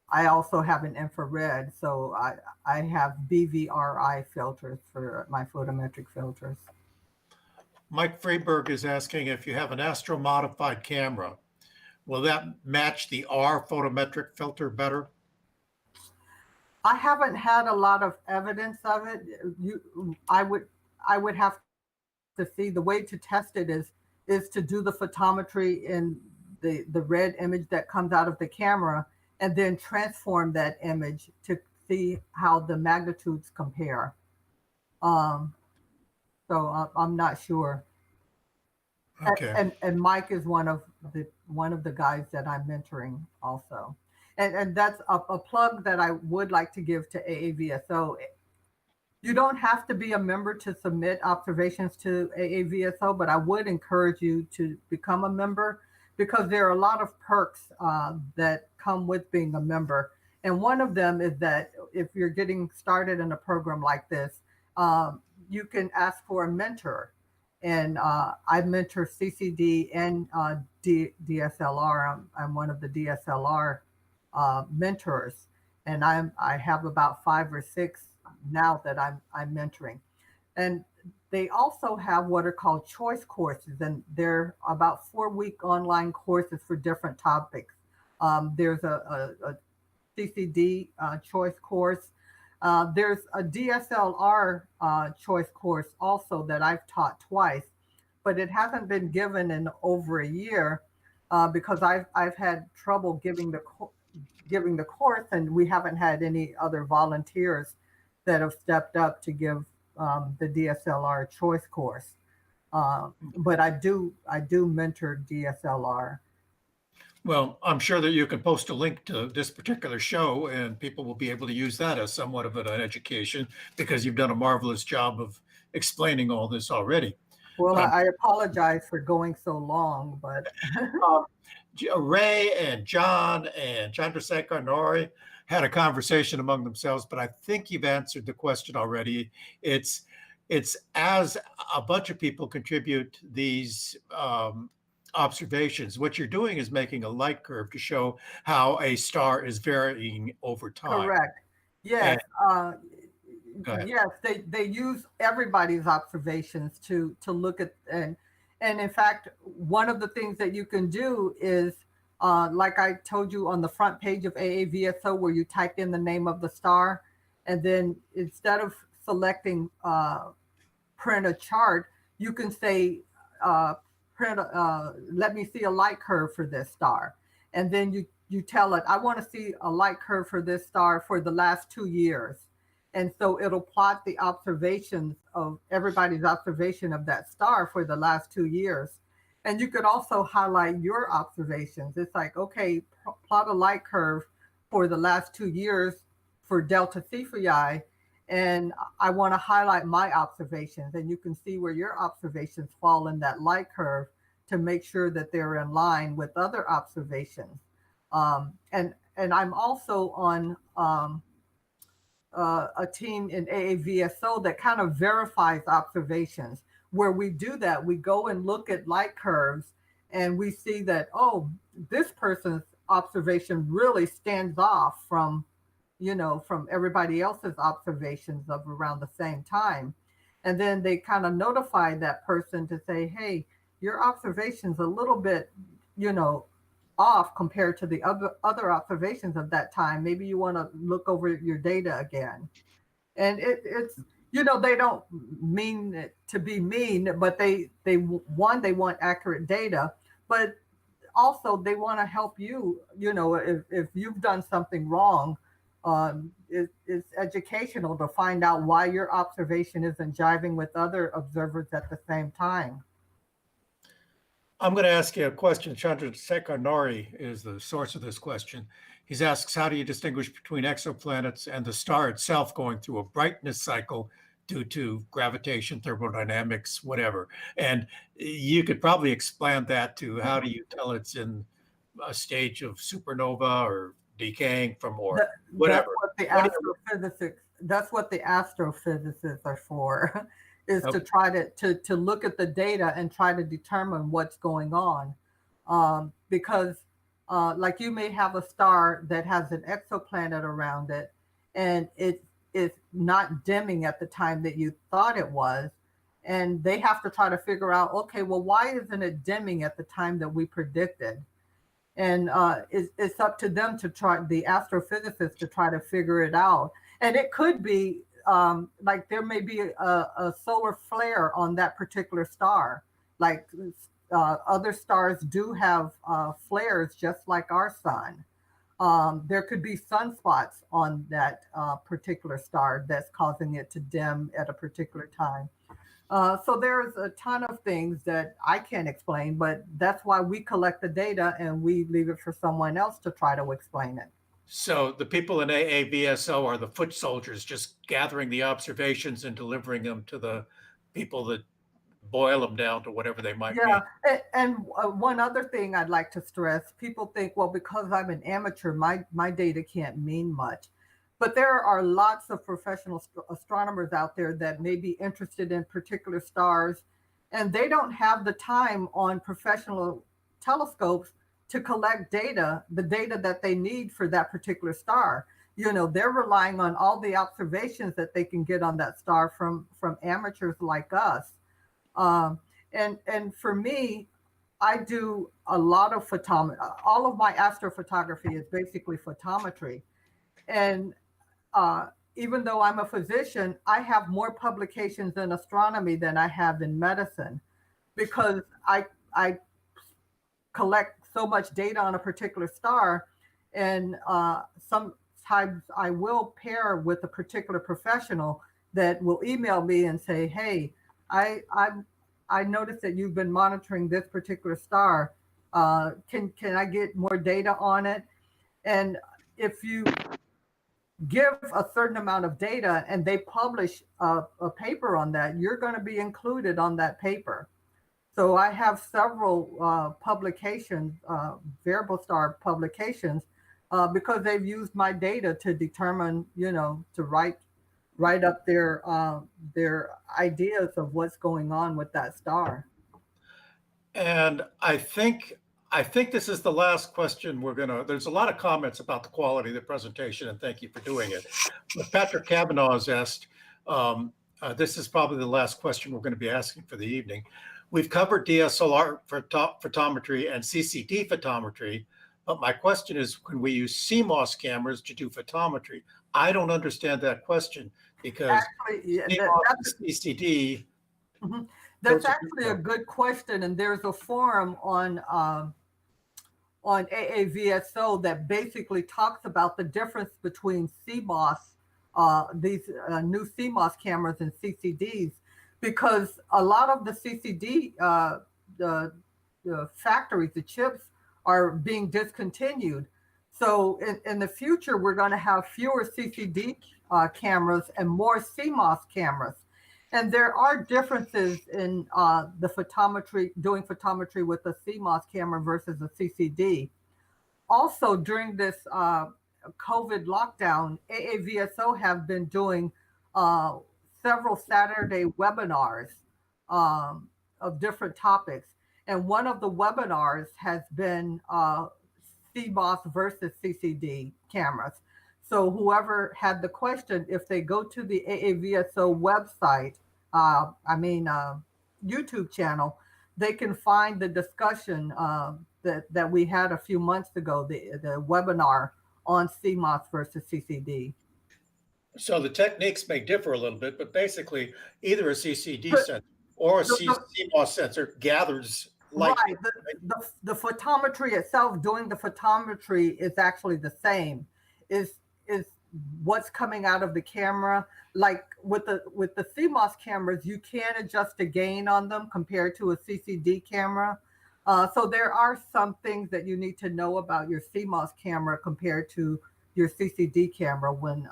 I also have an infrared. So I have BVRI filters for my photometric filters. Mike Freeberg is asking if you have an astro modified camera, will that match the R photometric filter better? I haven't had a lot of evidence of it. I would have to see. The way to test it is to do the photometry in the red image that comes out of the camera, and then transform that image to see how the magnitudes compare. So I'm not sure. Okay. And Mike is one of the guys that I'm mentoring also. And that's a plug that I would like to give to AAVSO. You don't have to be a member to submit observations to AAVSO, but I would encourage you to become a member, because there are a lot of perks that come with being a member. And one of them is that if you're getting started in a program like this, you can ask for a mentor. And I mentor CCD and DSLR. I'm one of the DSLR mentors, and I have about 5 or 6 now that I'm mentoring. And they also have what are called choice courses, and they're about 4-week online courses for different topics. There's a CCD choice course. There's a DSLR choice course also that I've taught twice, but it hasn't been given in over a year because I've had trouble giving the course, and we haven't had any other volunteers that have stepped up to give the DSLR choice course. But I do mentor DSLR. Well, I'm sure that you can post a link to this particular show and people will be able to use that as somewhat of an education, because you've done a marvelous job of explaining all this already. Well, I apologize for going so long, but Ray and John and Chandrasekhar Nori had a conversation among themselves, but I think you've answered the question already. It's as a bunch of people contribute these observations, what you're doing is making a light curve to show how a star is varying over time. correct. Yes. Go ahead. Yes, they use everybody's observations to look at, and in fact, one of the things that you can do is like I told you on the front page of AAVSO, where you type in the name of the star, and then instead of selecting print a chart, you can say let me see a light curve for this star, and then you tell it, I want to see a light curve for this star for the last 2 years. And so it'll plot the observations of everybody's observation of that star for the last 2 years. And you could also highlight your observations. It's like, okay, plot a light curve for the last 2 years for Delta Cephei, and I want to highlight my observations. And you can see where your observations fall in that light curve to make sure that they're in line with other observations. And I'm also on a team in AAVSO that kind of verifies observations. Where we do that, we go and look at light curves, and we see that, oh, this person's observation really stands off from everybody else's observations of around the same time. And then they kind of notify that person to say, hey, your observation's a little bit, off compared to the other observations of that time. Maybe you want to look over your data again. And it's they don't mean it to be mean, but they want accurate data, but also they want to help you. If you've done something wrong, it's educational to find out why your observation isn't jiving with other observers at the same time. I'm going to ask you a question. Chandrasekhar Nori is the source of this question. He asks, how do you distinguish between exoplanets and the star itself going through a brightness cycle due to gravitation, thermodynamics, whatever? And you could probably expand that to how do you tell it's in a stage of supernova or decaying from or That, whatever. that's what the astrophysicists are for, is Okay. to try to look at the data and try to determine what's going on. Because like you may have a star that has an exoplanet around it, and it is not dimming at the time that you thought it was. And they have to try to figure out, okay, well, why isn't it dimming at the time that we predicted? And it's up to them to try, the astrophysicists, to try to figure it out. And it could be like there may be a solar flare on that particular star. Like other stars do have flares just like our sun. There could be sunspots on that particular star that's causing it to dim at a particular time. So there's a ton of things that I can't explain, but that's why we collect the data and we leave it for someone else to try to explain it. So the people in AAVSO are the foot soldiers, just gathering the observations and delivering them to the people that boil them down to whatever they might Yeah, be. and one other thing I'd like to stress, people think, well, because I'm an amateur, my data can't mean much. But there are lots of professional astronomers out there that may be interested in particular stars, and they don't have the time on professional telescopes to collect data, the data that they need for that particular star. You know, they're relying on all the observations that they can get on that star from amateurs like us. And for me, I do a lot of photometry. All of my astrophotography is basically photometry. And even though I'm a physician, I have more publications in astronomy than I have in medicine, because I collect so much data on a particular star, and sometimes I will pair with a particular professional that will email me and say, hey, I noticed that you've been monitoring this particular star. Can I get more data on it? And if you give a certain amount of data and they publish a paper on that, you're going to be included on that paper. So I have several publications, variable star publications, because they've used my data to determine, you know, to write up their ideas of what's going on with that star. And I think this is the last question there's a lot of comments about the quality of the presentation, and thank you for doing it. But Patrick Kavanaugh has asked, this is probably the last question we're going to be asking for the evening. We've covered DSLR photometry and CCD photometry, but my question is, can we use CMOS cameras to do photometry? I don't understand that question, because Actually, CMOS and CCD. That's actually a good question, and there's a forum on AAVSO that basically talks about the difference between CMOS, these new CMOS cameras, and CCDs, because a lot of the CCD the factories, the chips, are being discontinued. So in the future, we're going to have fewer CCD cameras and more CMOS cameras. And there are differences in the photometry, doing photometry with a CMOS camera versus a CCD. Also, during this COVID lockdown, AAVSO have been doing several Saturday webinars of different topics. And one of the webinars has been CMOS versus CCD cameras. So whoever had the question, if they go to the AAVSO website, YouTube channel, they can find the discussion that we had a few months ago, the webinar on CMOS versus CCD. So the techniques may differ a little bit, but basically either a CCD sensor or a CMOS sensor gathers light. Right. The photometry itself, doing the photometry, is actually the same. Is what's coming out of the camera. Like with the CMOS cameras, you can adjust the gain on them compared to a CCD camera. So there are some things that you need to know about your CMOS camera compared to your CCD camera when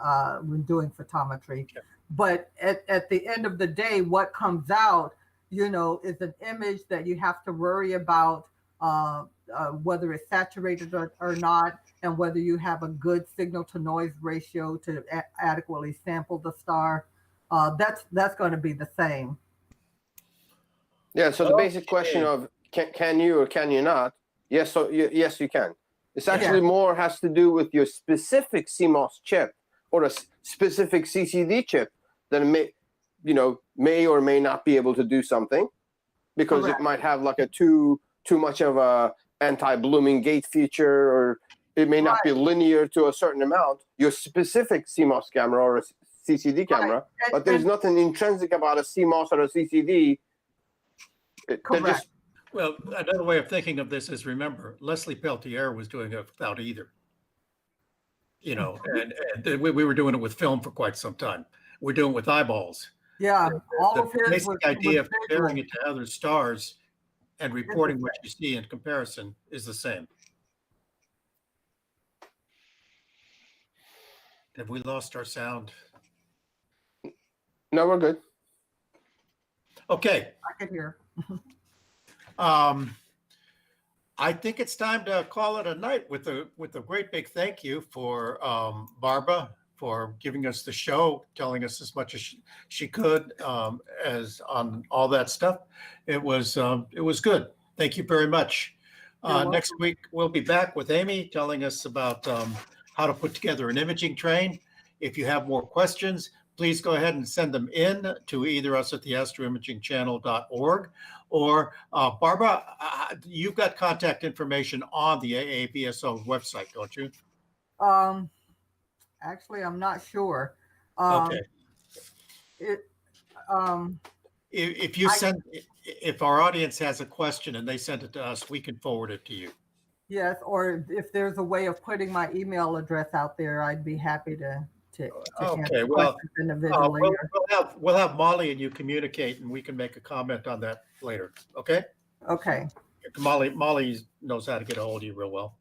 doing photometry. Okay. But at the end of the day, what comes out, you know, is an image that you have to worry about whether it's saturated or not, and whether you have a good signal to noise ratio to adequately sample the star. That's going to be the same. Yeah. So the basic question of can you or can you not? Yes. So yes, you can. It's actually more has to do with your specific CMOS chip or a specific CCD chip that may or may not be able to do something because Correct. it might have like a too much of a anti-blooming gate feature, or it may not be linear to a certain amount. Your specific CMOS camera or a CCD camera, but there's nothing intrinsic about a CMOS or a CCD. Correct. Well, another way of thinking of this is, remember, Leslie Peltier was doing it without either. You know, and we were doing it with film for quite some time. We're doing it with eyeballs. Yeah, all The of his basic idea of visual. comparing it to other stars and reporting what you see in comparison is the same. Have we lost our sound? No, we're good. Okay. I can hear. I think it's time to call it a night with a great big thank you for Barbara for giving us the show, telling us as much as she could as on all that stuff. It was good. Thank you very much. Next week we'll be back with Amy telling us about how to put together an imaging train. If you have more questions, please go ahead and send them in to either us at the astroimagingchannel.org or Barbara, you've got contact information on the AAVSO website, don't you? Actually, I'm not sure. Okay. If our audience has a question and they send it to us, we can forward it to you. Yes, or if there's a way of putting my email address out there, I'd be happy to answer questions individually. We'll have Molly and you communicate, and we can make a comment on that later. Okay. Okay. Molly knows how to get a hold of you real well.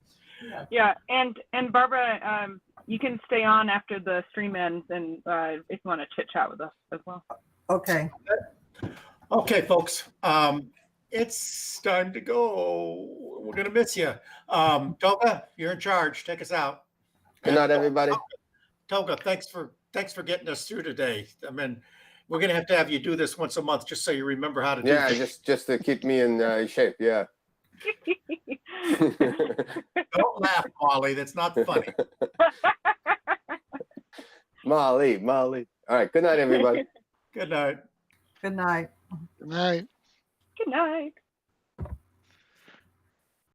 Yeah, and Barbara, you can stay on after the stream ends, and if you want to chit chat with us as well. Okay. Okay, folks. It's time to go. We're gonna miss you. Toga, you're in charge. Take us out. Good night, everybody. Toga, thanks for getting us through today. I mean, we're gonna have you do this once a month just so you remember how to do Yeah, things. just to keep me in shape. Yeah. Don't laugh, Molly. That's not funny. Molly. All right. Good night, everybody. Good night. Good night. Good night. Good night.